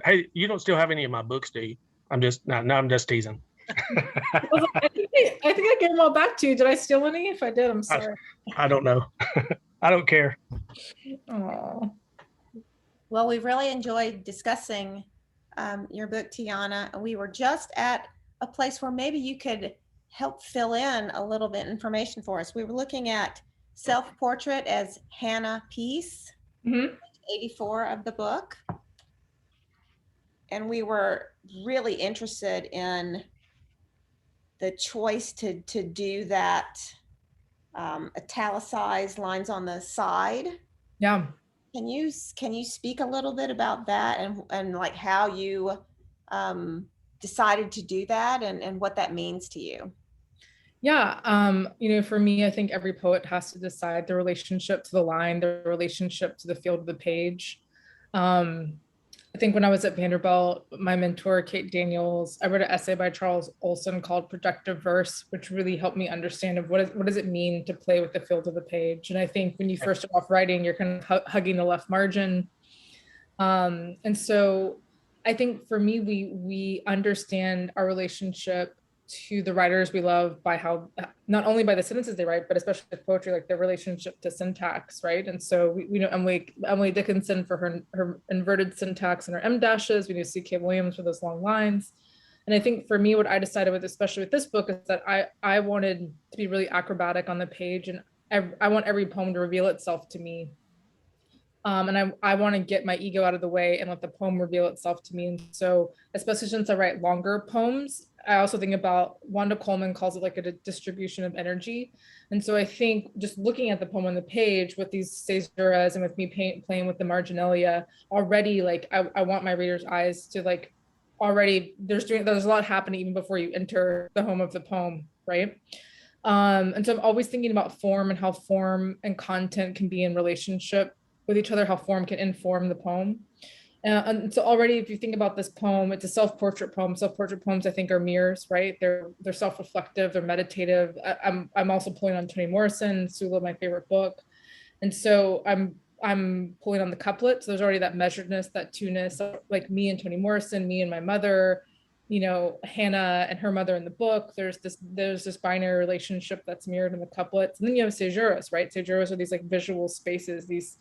Hey, you don't still have any of my books, do you? I'm just no, I'm just teasing. I think I gave them all back to you. Did I steal any? If I did, I'm sorry. I don't know. I don't care. Oh, Well, we've really enjoyed discussing your book, Tiana. We were just at a place where maybe you could help fill in a little bit information for us. We were looking at self-portrait as Hannah Peace, 84 of the book. And we were really interested in the choice to do that italicized lines on the side. yeah. Can you speak a little bit about that and like how you decided to do that and what that means to you? Yeah, for me, I think every poet has to decide the relationship to the line, the relationship to the field of the page. I think when I was at Vanderbilt, my mentor, Kate Daniels, I wrote an essay by Charles Olson called Projective Verse, which really helped me understand what does it mean to play with the field of the page. And I think when you first start off writing, you're kind of hugging the left margin. And so I think for me, we understand our relationship to the writers we love by how, not only by the sentences they write, but especially with poetry, like their relationship to syntax, right? And so we know Emily Dickinson for her inverted syntax and her em dashes. We know C.K. Williams for those long lines. And I think for me, what I decided with, especially with this book, is that I wanted to be really acrobatic on the page, and I want every poem to reveal itself to me. And I want to get my ego out of the way and let the poem reveal itself to me. And so, especially since I write longer poems, I also think about, Wanda Coleman calls it like a distribution of energy. And so I think just looking at the poem on the page with these caesuras and with me playing with the marginalia already, like I want my reader's eyes to like already, there's a lot happening even before you enter the home of the poem, right? And so I'm always thinking about form and how form and content can be in relationship with each other, how form can inform the poem. And so already, if you think about this poem, it's a self-portrait poem. Self-portrait poems, I think, are mirrors, right? They're self-reflective, they're meditative. I'm also pulling on Toni Morrison, Sula, my favorite book. And so I'm pulling on the couplet. So there's already that measuredness, that two-ness, like me and Toni Morrison, me and my mother, Hannah and her mother in the book. There's this binary relationship that's mirrored in the couplets. And then you have caesuras, right? Caesuras are these like visual spaces, this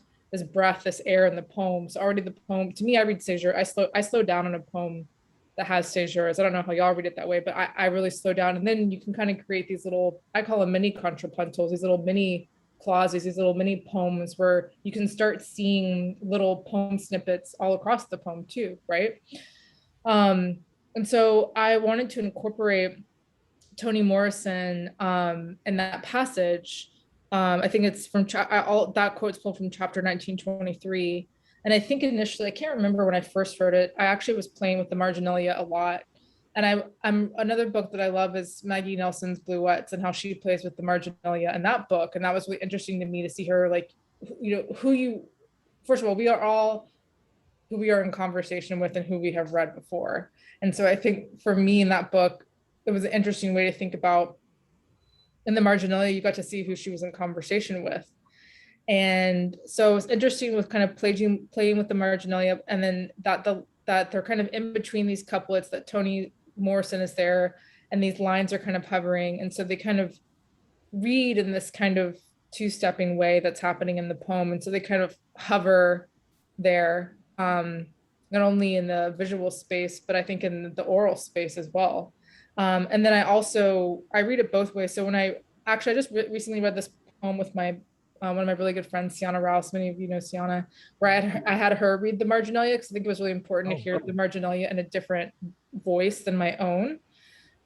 breath, this air in the poem. So already the poem, to me, I read caesura. I slow down on a poem that has caesuras. I don't know how y'all read it that way, but I really slow down. And then you can kind of create these little, I call them mini contrapuntals, these little mini clauses, these little mini poems where you can start seeing little poem snippets all across the poem too, right? And so I wanted to incorporate Toni Morrison in that passage. I think it's from all that quote's pulled from chapter 1923. And I think initially, I can't remember when I first wrote it. I actually was playing with the marginalia a lot. And I'm another book that I love is Maggie Nelson's Bluets and how she plays with the marginalia in that book. And that was really interesting to me to see her like, first of all, we are all who we are in conversation with and who we have read before. And so I think for me in that book, it was an interesting way to think about, in the marginalia, you got to see who she was in conversation with. And so it's interesting with kind of playing with the marginalia, and then that they're kind of in between these couplets, that Toni Morrison is there and these lines are kind of hovering. And so they kind of read in this kind of two-stepping way that's happening in the poem. And so they kind of hover there, not only in the visual space, but I think in the oral space as well. And then I read it both ways. So when I just recently read this poem with my one of my really good friends, Tiana Rouse. Many of you know Tiana, where I had her read the marginalia because I think it was really important to hear the marginalia in a different voice than my own.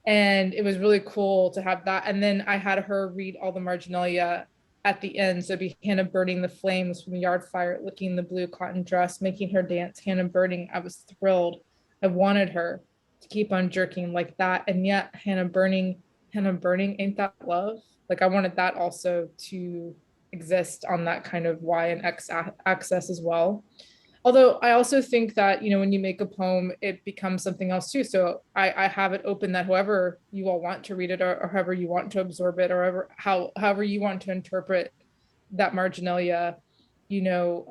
And it was really cool to have that. And then I had her read all the marginalia at the end. So it'd be Hannah burning the flames from the yard fire, licking the blue cotton dress, making her dance, Hannah burning. I was thrilled. I wanted her to keep on jerking like that. And yet Hannah burning, ain't that love? Like I wanted that also to exist on that kind of Y and X axis as well. Although I also think that, you know, when you make a poem, it becomes something else too. So I have it open that whoever you all want to read it, or however you want to absorb it, or however you want to interpret that marginalia, you know,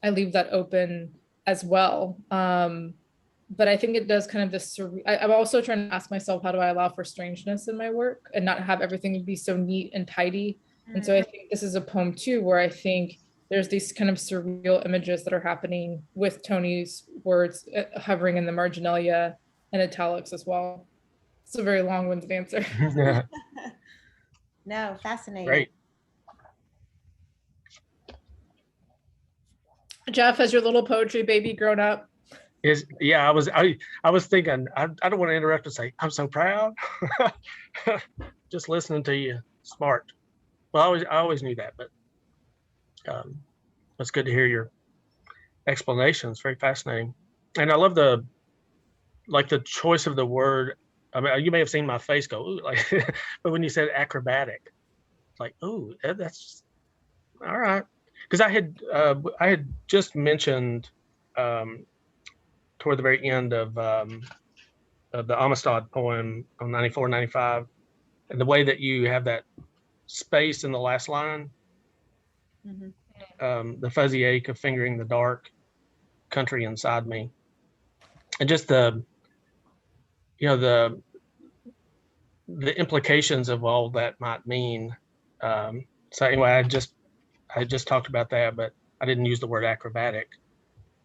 I leave that open as well. But I think it does kind of this, I'm also trying to ask myself, how do I allow for strangeness in my work and not have everything be so neat and tidy? And so I think this is a poem too, where I think there's these kind of surreal images that are happening with Tony's words hovering in the marginalia and italics as well. It's a very long-winded answer. No, fascinating. Great. Jeff, has your little poetry baby grown up? I was thinking, I don't want to interrupt and say, I'm so proud. Just listening to you, smart. Well, I always knew that, but it's good to hear your explanations. Very fascinating. And I love the choice of the word. I mean, you may have seen my face go, ooh, like, but when you said acrobatic, like, ooh, that's all right. Because I had just mentioned toward the very end of the Amistad poem on 94, 95, and the way that you have that space in the last line, the fuzzy ache of fingering the dark country inside me, and just the implications of all that might mean. So anyway, I just talked about that, but I didn't use the word acrobatic.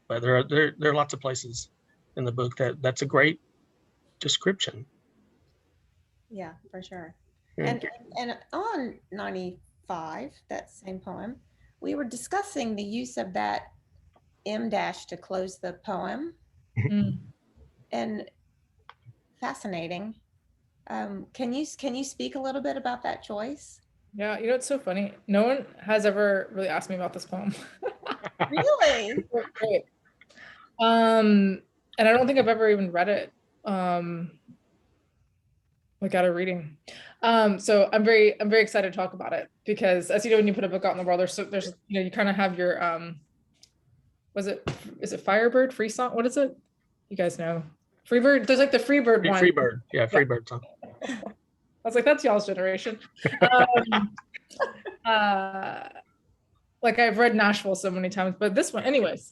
But there are lots of places in the book that's a great description. Yeah, for sure. Yeah. And on 95, that same poem, we were discussing the use of that M dash to close the poem. And fascinating. Can you speak a little bit about that choice? Yeah, you know, it's so funny. No one has ever really asked me about this poem. Really? Great. And I don't think I've ever even read it. Like at a reading. So I'm very excited to talk about it because, as you know, when you put a book out in the world, there's you know, you kind of have your is it Firebird, Free Song? What is it? You guys know. Freebird. There's like the Freebird one. Freebird. Yeah, Freebird song. I was like, that's y'all's generation. Like I've read Nashville so many times, but this one, anyways.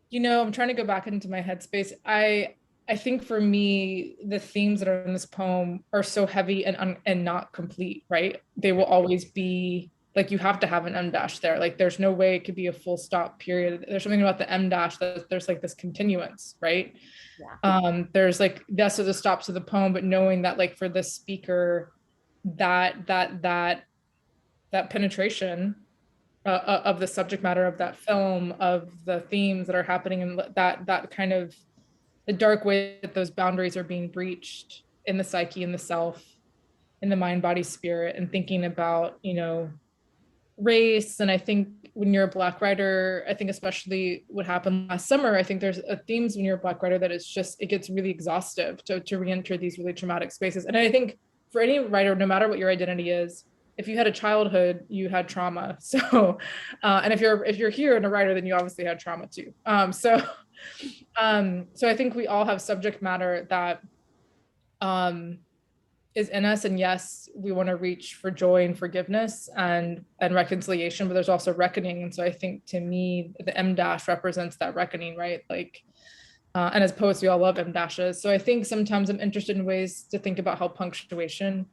You know, I'm trying to go back into my headspace. I think for me, the themes that are in this poem are so heavy and not complete, right? They will always be like, you have to have an M dash there. Like there's no way it could be a full stop period. There's something about the M dash that there's like this continuance, right? Yeah. There's like, that's the stops of the poem, but knowing that like for the speaker, that penetration of the subject matter of that film, of the themes that are happening, and that kind of the dark way that those boundaries are being breached in the psyche, in the self, in the mind, body, spirit, and thinking about, you know, race. And I think when you're a Black writer, I think especially what happened last summer, I think there's themes when you're a Black writer that it's just, it gets really exhaustive to re-enter these really traumatic spaces. And I think for any writer, no matter what your identity is, if you had a childhood, you had trauma. So, and if you're here and a writer, then you obviously had trauma too. So I think we all have subject matter that is in us, and yes, we want to reach for joy and forgiveness and reconciliation, but there's also reckoning. And so I think to me, the M dash represents that reckoning, right? Like, and as poets, we all love M dashes. So I think sometimes I'm interested in ways to think about how punctuation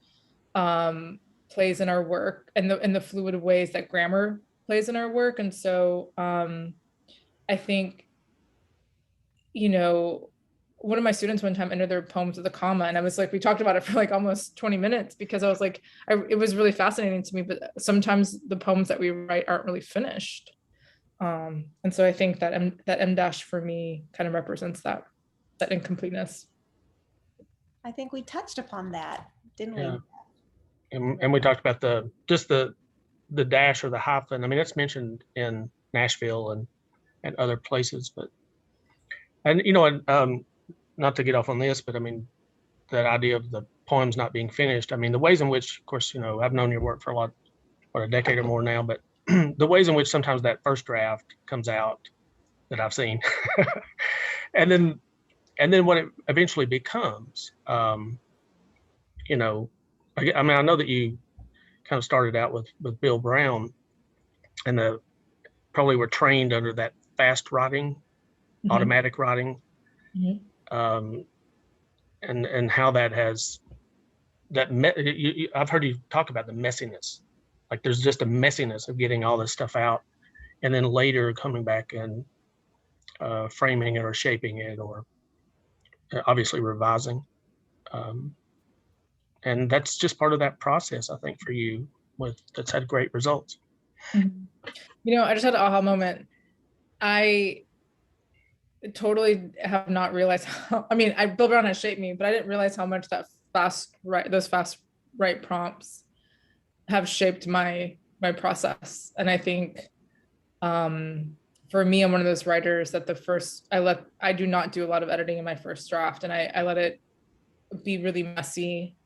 plays in our work, and the fluid ways that grammar plays in our work. And so I think, you know, one of my students one time entered their poems with a comma, and I was like, we talked about it for like almost 20 minutes because I was like, it was really fascinating to me, but sometimes the poems that we write aren't really finished. And so I think that M dash for me kind of represents that incompleteness. I think we touched upon that, didn't we? Yeah. And we talked about the dash or the hyphen. I mean, it's mentioned in Nashville and other places, but not to get off on this, but I mean, that idea of the poems not being finished. I mean, the ways in which, of course, I've known your work for a decade or more now, but the ways in which sometimes that first draft comes out that I've seen, and then what it eventually becomes, I mean, I know that you kind of started out with Bill Brown, and probably were trained under that fast writing, automatic writing, and how that has I've heard you talk about the messiness. Like there's just a messiness of getting all this stuff out, and then later coming back and framing it or shaping it, or obviously revising. And that's just part of that process, I think, for you, that's had great results. I just had an aha moment. I totally have not realized how, I mean, Bill Brown has shaped me, but I didn't realize how much those fast write prompts have shaped my process. And I think for me, I'm one of those writers that I do not do a lot of editing in my first draft, and I let it be really messy.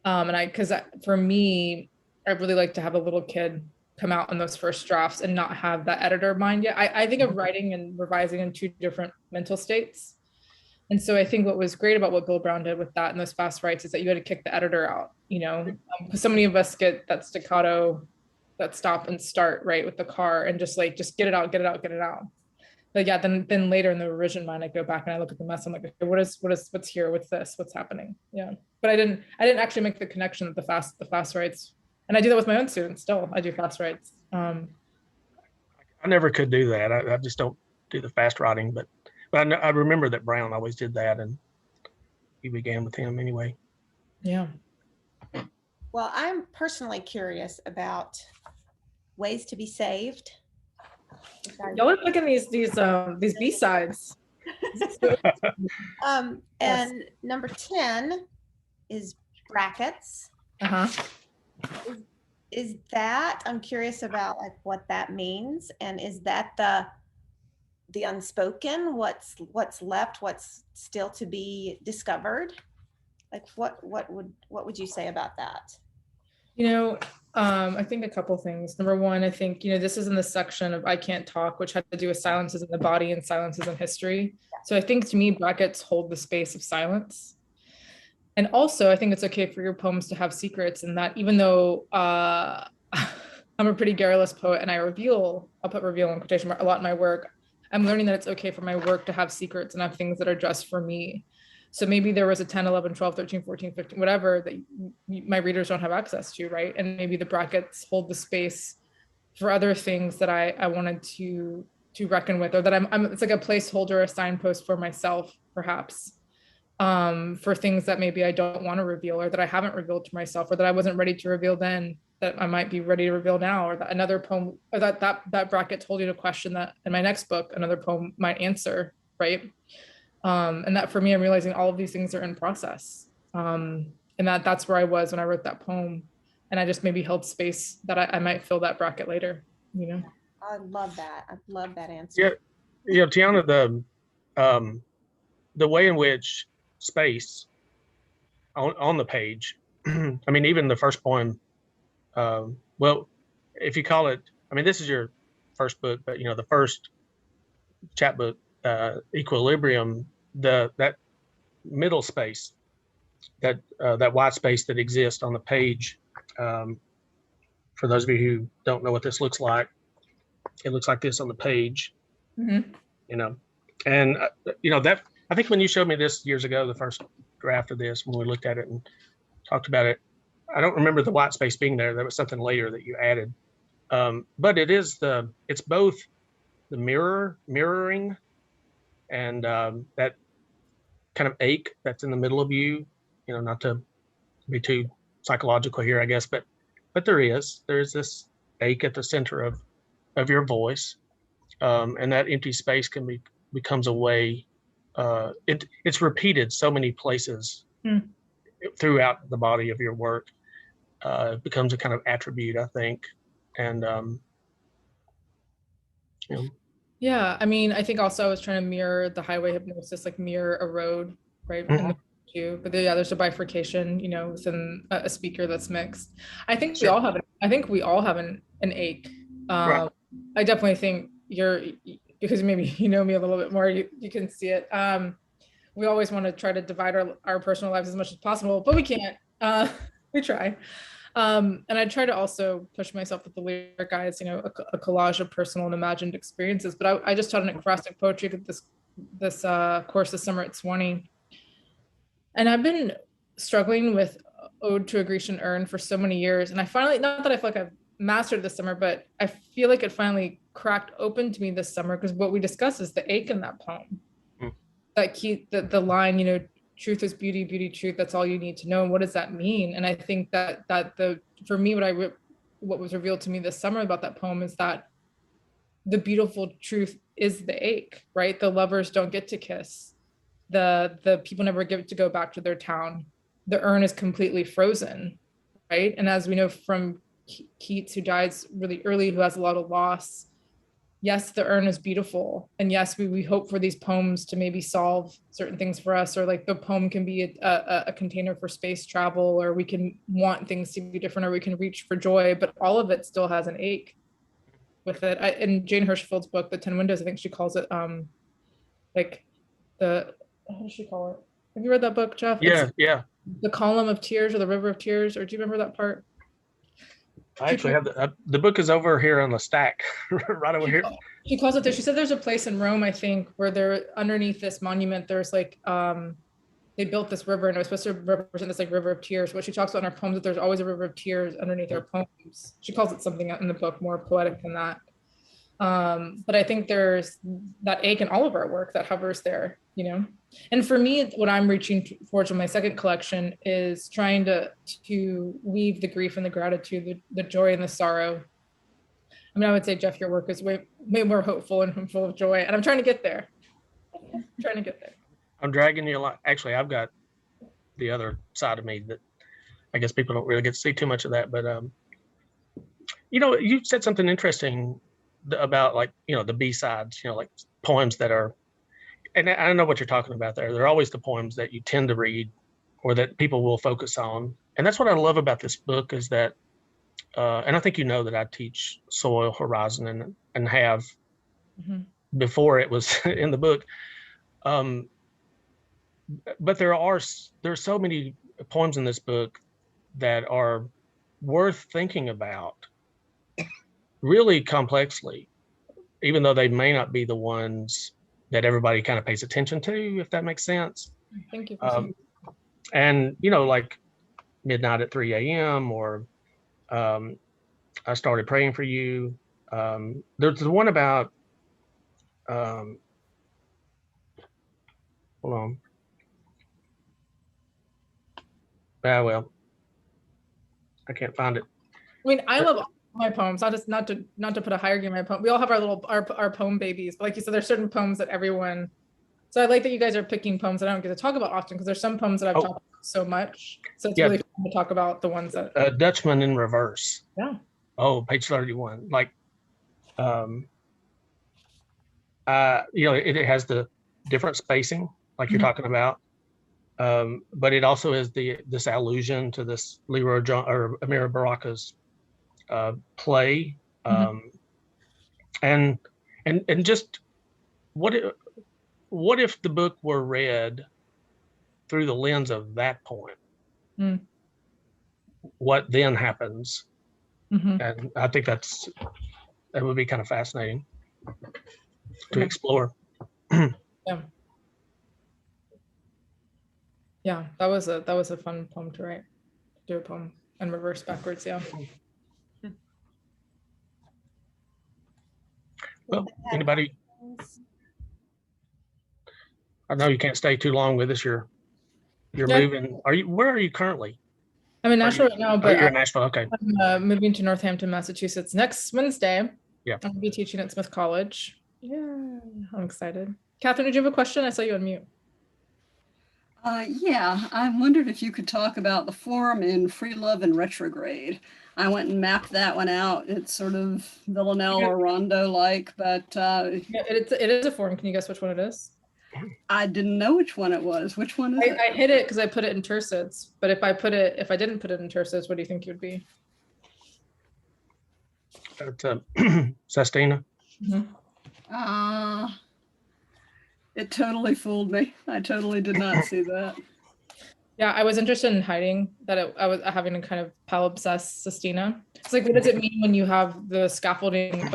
Because for me, I really like to have a little kid come out in those first drafts and not have that editor mind yet. I think of writing and revising in two different mental states. And so I think what was great about what Bill Brown did with that and those fast writes is that you had to kick the editor out, because so many of us get that staccato, that stop and start right with the car and just get it out. But yeah, then later in the revision mind, I go back and I look at the mess. I'm like, okay, what's here? What's this? What's happening? Yeah. But I didn't actually make the connection that the fast writes, and I do that with my own students still. I do fast writes. I never could do that. I just don't do the fast writing, but I remember that Brown always did that, and he began with him anyway. Yeah. Well, I'm personally curious about ways to be saved. Y'all are picking these B-sides. And number 10 is brackets. Is that, I'm curious about like what that means, and is that the unspoken, what's left, what's still to be discovered? Like what would you say about that? I think a couple things. Number one, I think, this is in the section of I Can't Talk, which had to do with silences in the body and silences in history. So I think to me, brackets hold the space of silence. And also, I think it's okay for your poems to have secrets, and that even though I'm a pretty garrulous poet and I'll put reveal in quotation mark a lot in my work, I'm learning that it's okay for my work to have secrets and have things that are just for me. So maybe there was a 10, 11, 12, 13, 14, 15, whatever that my readers don't have access to, right? And maybe the brackets hold the space for other things that I wanted to reckon with, or that it's like a placeholder, a signpost for myself, perhaps, for things that maybe I don't want to reveal, or that I haven't revealed to myself, or that I wasn't ready to reveal then, that I might be ready to reveal now, or that another poem, or that bracket told you a question that in my next book, another poem might answer, right? And that for me, I'm realizing all of these things are in process. And that's where I was when I wrote that poem. And I just maybe held space that I might fill that bracket later, I love that. I love that answer. Yeah, Tiana, the way in which space on the page, I mean, even the first poem, well, if you call it, I mean, this is your first book, but the first chapbook, Equilibrium, that middle space, that white space that exists on the page, for those of you who don't know what this looks like, it looks like this on the page. And that, I think when you showed me this years ago, the first draft of this, when we looked at it and talked about it, I don't remember the white space being there. There was something later that you added, but it's both the mirroring, and that kind of ache that's in the middle of you, not to be too psychological here, I guess, but there's this ache at the center of your voice. And that empty space becomes a way, it's repeated so many places throughout the body of your work. It becomes a kind of attribute, I think. And, Yeah, I mean, I think also I was trying to mirror the highway hypnosis, like mirror a road, right? Mhm. And the two, but yeah, there's a bifurcation, within a speaker that's mixed. I think we Sure. all have I think we all have an ache. Right. I definitely think because maybe you know me a little bit more, you can see it. We always want to try to divide our personal lives as much as possible, but we can't. We try. And I try to also push myself with the lyric guides, a collage of personal and imagined experiences. But I just taught an acrostic poetry at this course this summer at Swanee. And I've been struggling with Ode to a Grecian Urn for so many years. And I finally, not that I feel like I've mastered this summer, but I feel like it finally cracked open to me this summer, because what we discussed is the ache in that poem. That key, the line, truth is beauty, beauty, truth. That's all you need to know. And what does that mean? And I think that for me, what was revealed to me this summer about that poem is that the beautiful truth is the ache, right? The lovers don't get to kiss. The people never get to go back to their town. The urn is completely frozen, right? And as we know from Keats, who dies really early, who has a lot of loss, yes, the urn is beautiful. And yes, we hope for these poems to maybe solve certain things for us, or like the poem can be a container for space travel, or we can want things to be different, or we can reach for joy, but all of it still has an ache with it. In Jane Hirschfeld's book, The 10 Windows, I think she calls it like how does she call it? Have you read that book, Jeff? Yeah, yeah. The column of tears or the river of tears, or do you remember that part? I actually have the book is over here on the stack, right over here. She calls it there. She said there's a place in Rome, I think, where they're underneath this monument. There's like they built this river, and it was supposed to represent this like river of tears. What she talks about in her poems, that there's always a river of tears underneath her poems. She calls it something in the book more poetic than that. But I think there's that ache in all of our work that hovers there, And for me, what I'm reaching towards in my second collection is trying to weave the grief and the gratitude, the joy and the sorrow. I mean, I would say, Jeff, your work is way more hopeful and full of joy, and I'm trying to get there. I'm dragging you along. Actually, I've got the other side of me that I guess people don't really get to see too much of that. But you said something interesting about the B-sides, like poems that are, and I don't know what you're talking about there. They're always the poems that you tend to read or that people will focus on. And that's what I love about this book is that, and I think that I teach soil, horizon, and have before it was in the book. But there's so many poems in this book that are worth thinking about really complexly, even though they may not be the ones that everybody kind of pays attention to, if that makes sense. Thank you. And, like Midnight at 3 a.m. or I Started Praying for You. There's the one about, hold on. Well, I can't find it. I mean, I love all my poems, not to put a hierarchy in my poem. We all have our poem babies, but like you said, there's certain poems that everyone. So I like that you guys are picking poems that I don't get to talk about often, because there's some poems that I've talked about so much. So it's really fun to talk about the ones that. Dutchman in Reverse. Yeah. Oh, page 31. Like, it has the different spacing, like you're talking about. But it also is this allusion to this Leroy John or Amira Baraka's play, and just what if the book were read through the lens of that poem? What then happens? And I think that would be kind of fascinating to explore. Yeah, that was a fun poem to write. Do a poem in reverse backwards. Yeah. Well, anybody? I know you can't stay too long with us. You're Yeah. moving. Where are you currently? I'm in Are Nashville you, right now, oh, but you're in Nashville. Okay. I'm moving to Northampton, Massachusetts next Wednesday. Yeah. I'll be teaching at Smith College. Yeah, I'm excited. Catherine, did you have a question? I saw you on mute. Yeah, I wondered if you could talk about the form in Free Love and Retrograde. I went and mapped that one out. It's sort of Villanelle or Rondo-like, but Yeah, it is a form. Can you guess which one it is? I didn't know which one it was. Which one is it? I hid it because I put it in tercets. But if I didn't put it in tercets, what do you think it would be? That's Sestina. It totally fooled me. I totally did not see that. Yeah, I was interested in hiding that I was having a kind of palimpsest Sestina. It's like, what does it mean when you have the scaffolding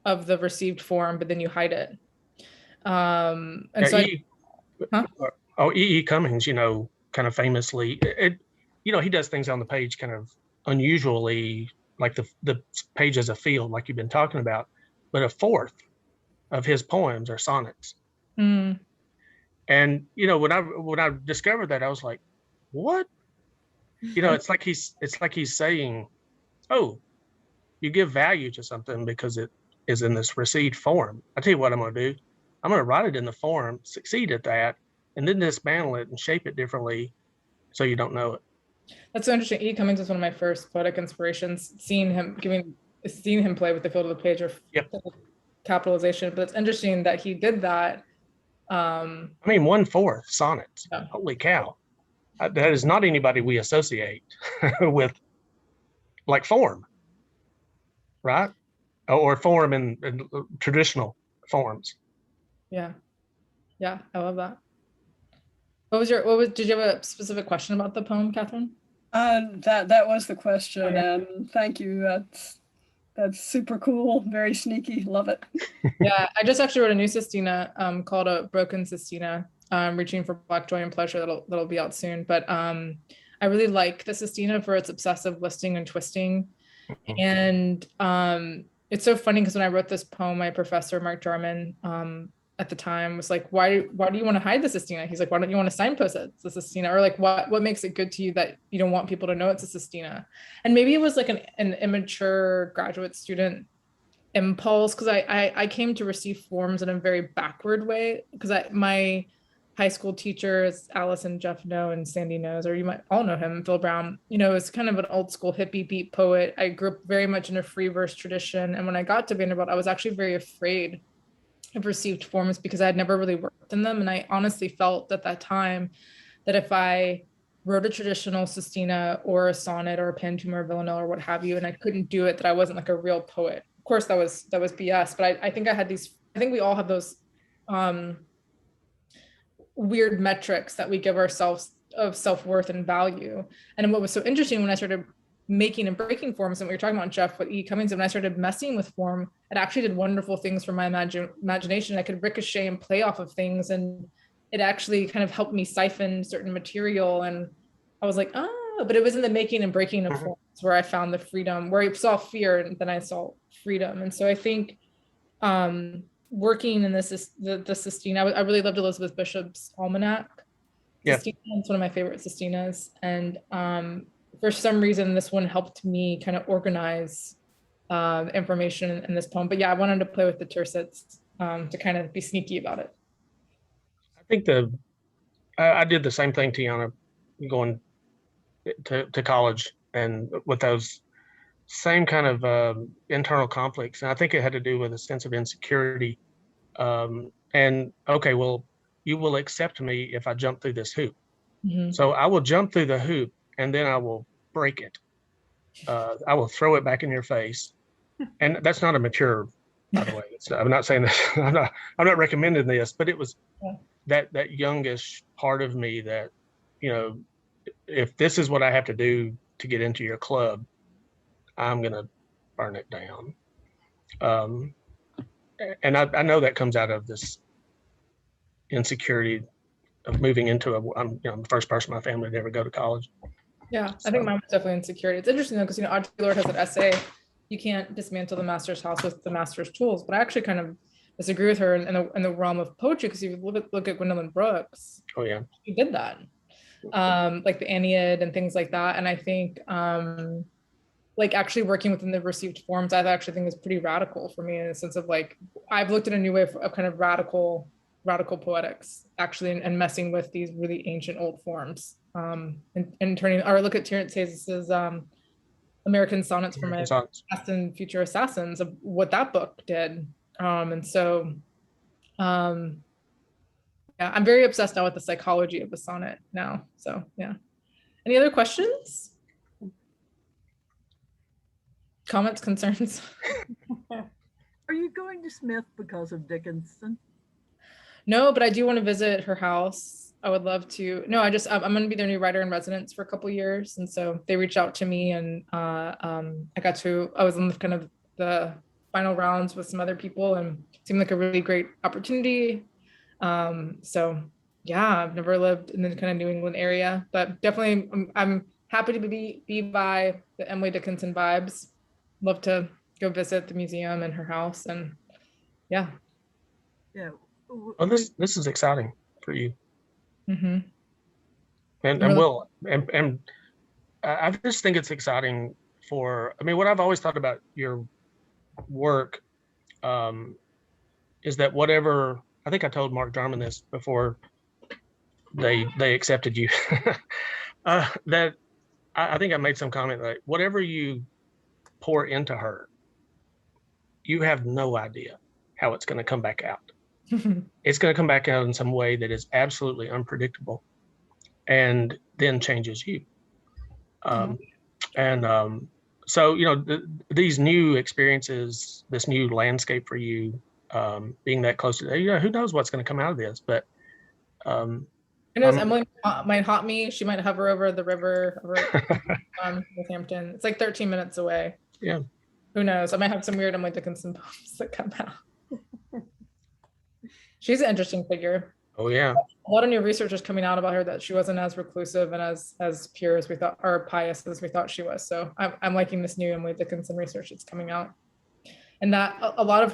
of the received form, but then you hide it? And Yeah, so E.E. Cummings, kind of famously, he does things on the page kind of unusually, like the page as a field, like you've been talking about, but a fourth of his poems are sonnets. Mm. And when I discovered that, I was like, what? It's like he's saying, oh, you give value to something because it is in this received form. I tell you what I'm going to do. I'm going to write it in the form, succeed at that, and then dismantle it and shape it differently so you don't know it. That's so interesting. E. Cummings was one of my first poetic inspirations. Seeing him play with the field of the page or capitalization, but it's interesting that he did that. I mean, 1/4 sonnets. Yeah. Holy cow! That is not anybody we associate with, like form, right? Or form in traditional forms. Yeah, I love that. Did you have a specific question about the poem, Catherine? That was the question, okay. And thank you. That's super cool, very sneaky, love it. Yeah, I just actually wrote a new Sestina called A Broken Sestina, Reaching for Black Joy and Pleasure, that'll be out soon. But I really like the Sestina for its obsessive listing and twisting. And it's so funny because when I wrote this poem, my professor, Mark Jarman, at the time was like, why do you want to hide the Sestina? He's like, why don't you want to signpost it? It's a Sestina, or like, what makes it good to you that you don't want people to know it's a Sestina? And maybe it was like an immature graduate student impulse, because I came to receive forms in a very backward way, because my high school teachers, Alice and Jeff know, and Sandy knows, or you might all know him, Phil Brown, is kind of an old school hippie beat poet. I grew up very much in a free verse tradition. And when I got to Vanderbilt, I was actually very afraid of received forms because I had never really worked in them. And I honestly felt at that time that if I wrote a traditional Sestina or a sonnet or a pantoum or a villanelle or what have you, and I couldn't do it, that I wasn't like a real poet. Of course, that was BS, but I think I think we all have those weird metrics that we give ourselves of self-worth and value. And what was so interesting when I started making and breaking forms, and what you're talking about, Jeff, with E. Cummings, when I started messing with form, it actually did wonderful things for my imagination. I could ricochet and play off of things, and it actually kind of helped me siphon certain material. And I was like, but it was in the making and breaking of forms where I found the freedom, where I saw fear and then I saw freedom. And so I think working in the Sestina, I really loved Elizabeth Bishop's Almanac. Yeah. Sestina, it's one of my favorite Sestinas. And for some reason, this one helped me kind of organize information in this poem. But yeah, I wanted to play with the tercets to kind of be sneaky about it. I think I did the same thing, Tiana, going to college, and with those same kind of internal conflicts. And I think it had to do with a sense of insecurity. And okay, well, you will accept me if I jump through this hoop. Mm-hmm. So I will jump through the hoop and then I will break it. I will throw it back in your face. And that's not a mature, by the way. I'm not saying that. I'm not recommending this, but it was that youngish part of me that, if this is what I have to do to get into your club, I'm going to burn it down. And I know that comes out of this insecurity of moving into I'm the first person in my family to ever go to college. Yeah, so. I think mine was definitely insecurity. It's interesting though, because Audre Lorde has an essay, you can't dismantle the master's house with the master's tools. But I actually kind of disagree with her in the realm of poetry, because if you look at Gwendolyn Brooks, Oh yeah. she did that, like the Aeneid and things like that. And I think like actually working within the received forms, I actually think is pretty radical for me, in the sense of like, I've looked at a new way of kind of radical poetics actually, and messing with these really ancient old forms, and turning, or look at Terence Hayes's American Sonnets for My Past and Future Assassins, of what that book did. And so yeah, I'm very obsessed now with the psychology of the sonnet now. So yeah. Any other questions? Comments, concerns? Are you going to Smith because of Dickinson? No, but I do want to visit her house. I would love to. No, I'm going to be their new writer in residence for a couple years. And so they reached out to me, and I was in kind of the final rounds with some other people, and it seemed like a really great opportunity. So yeah, I've never lived in the kind of New England area, but definitely I'm happy to be by the Emily Dickinson vibes. Love to go visit the museum and her house, and yeah. Yeah. Well, this is exciting for you. Mm-hmm. And Really? Will, and I just think it's exciting for, I mean, what I've always thought about your work is that whatever, I think I told Mark Jarman this before they accepted you, that I think I made some comment like, whatever you pour into her, you have no idea how it's going to come back out. It's going to come back out in some way that is absolutely unpredictable, and then changes you. So, you know, these new experiences, this new landscape for you, being that close to, you know, who knows what's going to come out of this, but who knows, Emily might haunt me. She might hover over the river over Northampton. It's like 13 minutes away. Yeah. Who knows? I might have some weird Emily Dickinson poems that come out. She's an interesting figure. Oh yeah. A lot of new research is coming out about her, that she wasn't as reclusive and as pure as we thought, or pious as we thought she was. So I'm liking this new Emily Dickinson research that's coming out, and that a lot of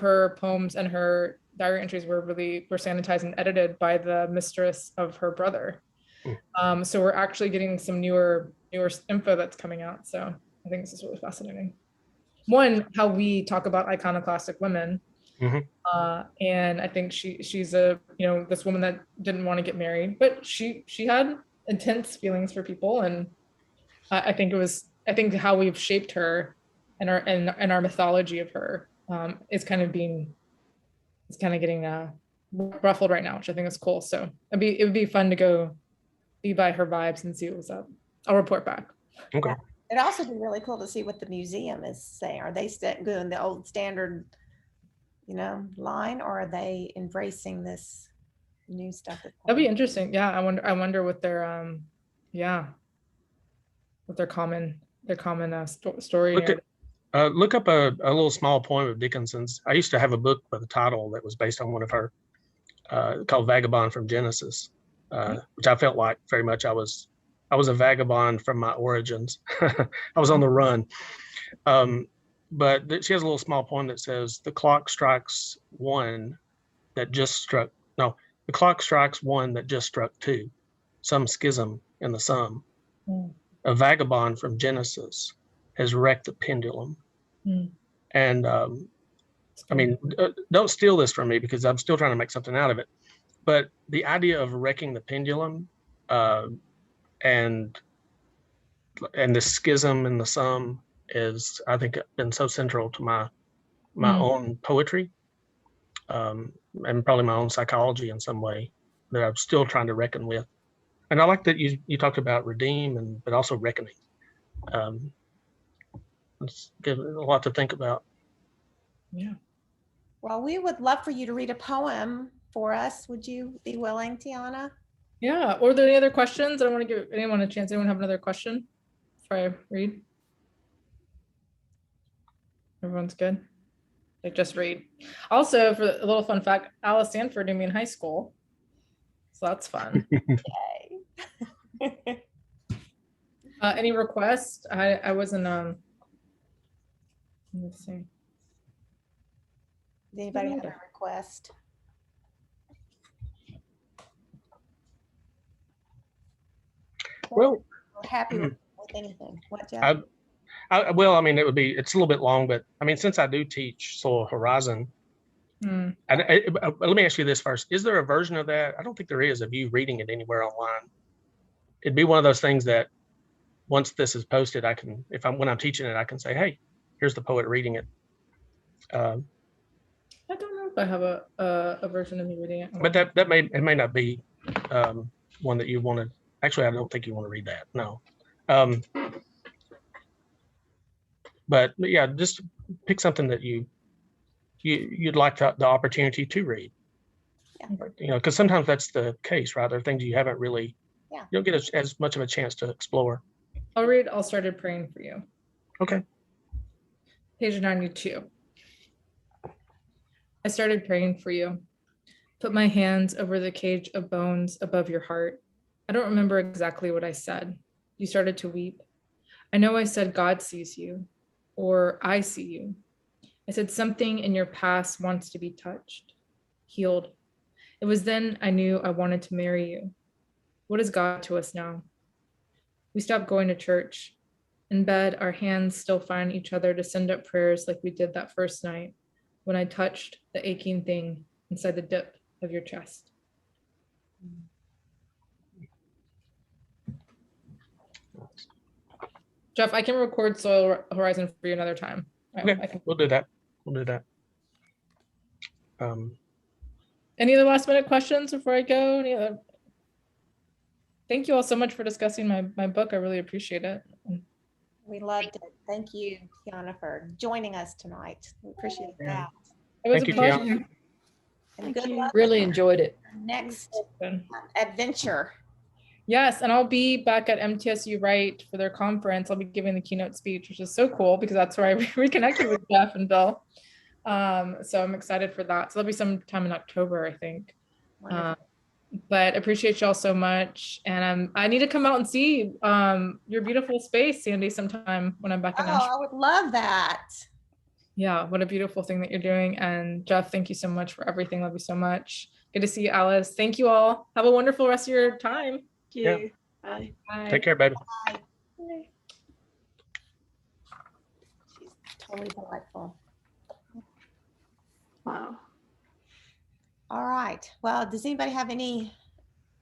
her poems and her diary entries were sanitized and edited by the mistress of her brother. So we're actually getting some newer info that's coming out. So I think this is really fascinating. One, how we talk about iconoclastic women. And I think she's a, you know, this woman that didn't want to get married, but she had intense feelings for people. And I think how we've shaped her and our mythology of her is kind of getting ruffled right now, which I think is cool. So it would be fun to go be by her vibes and see what's up. I'll report back. Okay. It'd also be really cool to see what the museum is saying. Are they doing the old standard, you know, line, or are they embracing this new stuff? That'd be interesting. Yeah, I wonder what their what their common story. Look up a little small poem of Dickinson's. I used to have a book with a title that was based on one of her, called Vagabond from Genesis, which I felt like very much I was a vagabond from my origins. I was on the run. But she has a little small poem that says, the clock strikes one that just struck two, some schism in the sum. A vagabond from Genesis has wrecked the pendulum. And I mean, don't steal this from me, because I'm still trying to make something out of it. But the idea of wrecking the pendulum and the schism in the sum is, I think, been so central to my own poetry, and probably my own psychology in some way, that I'm still trying to reckon with. And I like that you talked about redeem, but also reckoning. It's a lot to think about. Yeah. Well, we would love for you to read a poem for us. Would you be willing, Tiana? Yeah. Or are there any other questions? I don't want to give anyone a chance. Anyone have another question before I read? Everyone's good. Like, just read. Also, for a little fun fact, Alice Sanford knew me in high school, so that's fun. Yay. Any requests? I wasn't. Let's see. Does anybody have a later. request? Well, We're happy with anything. What, Jeff? well, I mean, it's a little bit long, but I mean, since I do teach Soil Horizon, Hmm. and let me ask you this first: is there a version of that? I don't think there is of you reading it anywhere online. It'd be one of those things that once this is posted, I can, when I'm teaching it, I can say, "Hey, here's the poet reading it." I don't know if I have a version of me reading it. But that may not be one that you wanted. Actually, I don't think you want to read that. No. But yeah, just pick something that you'd like the opportunity to read. Yeah. You know, because sometimes that's the case, right? There are things you haven't really, Yeah. you don't get as much of a chance to explore. I'll read All Started Praying for You. Okay. Page 92. I started praying for you. Put my hands over the cage of bones above your heart. I don't remember exactly what I said. You started to weep. I know I said God sees you, or I see you. I said something in your past wants to be touched, healed. It was then I knew I wanted to marry you. What is God to us now? We stopped going to church. In bed, our hands still find each other to send up prayers like we did that first night when I touched the aching thing inside the dip of your chest. Jeff, I can record Soil Horizon for you another time. Okay, we'll do that. We'll do that. Any other last minute questions before I go? Any other? Thank you all so much for discussing my book. I really appreciate it. We loved it. Thank you, Tiana, for joining us tonight. We appreciate that. It was Thank a you, pleasure. Tiana. And Thank good you. luck Really with enjoyed it. your next adventure. Yes, and I'll be back at MTSU Wright for their conference. I'll be giving the keynote speech, which is so cool because that's where I reconnected with Jeff and Bill. So I'm excited for that. So there'll be some time in October, I think. But appreciate y'all so much. And I need to come out and see your beautiful space, Sandy, sometime when I'm back in Nashville. I would love that. Yeah, what a beautiful thing that you're doing. And Jeff, thank you so much for everything. Love you so much. Good to see you, Alice. Thank you all. Have a wonderful rest of your time. Thank Yeah. you. Bye. Bye. Take care, baby. Bye. She's totally delightful. Wow. All right. Well, does anybody have any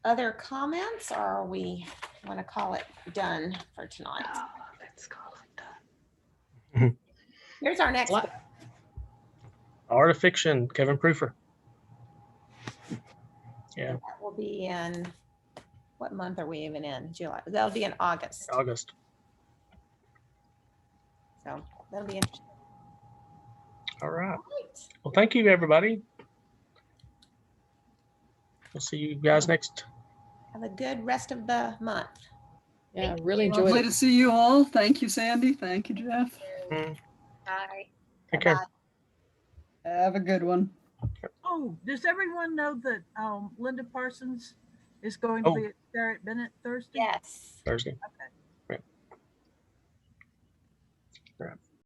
other comments, or we want to call it done for tonight? Oh, let's call it done. Here's our next book. Art of Fiction, Kevin Proofer. Yeah. That will be in, what month are we even in? July. That'll be in August. August. So that'll be interesting. All right. All right. Well, thank you, everybody. We'll see you guys next. Have a good rest of the month. Yeah, really enjoyed Lovely it. to see you all. Thank you, Sandy. Thank you, Jeff. Mm, Bye. Take care. Bye-bye. Have a good one. Oh, does everyone know that Linda Parsons is going to Oh. be at Barrett Bennett Thursday? Yes. Thursday. Okay. Right. Right.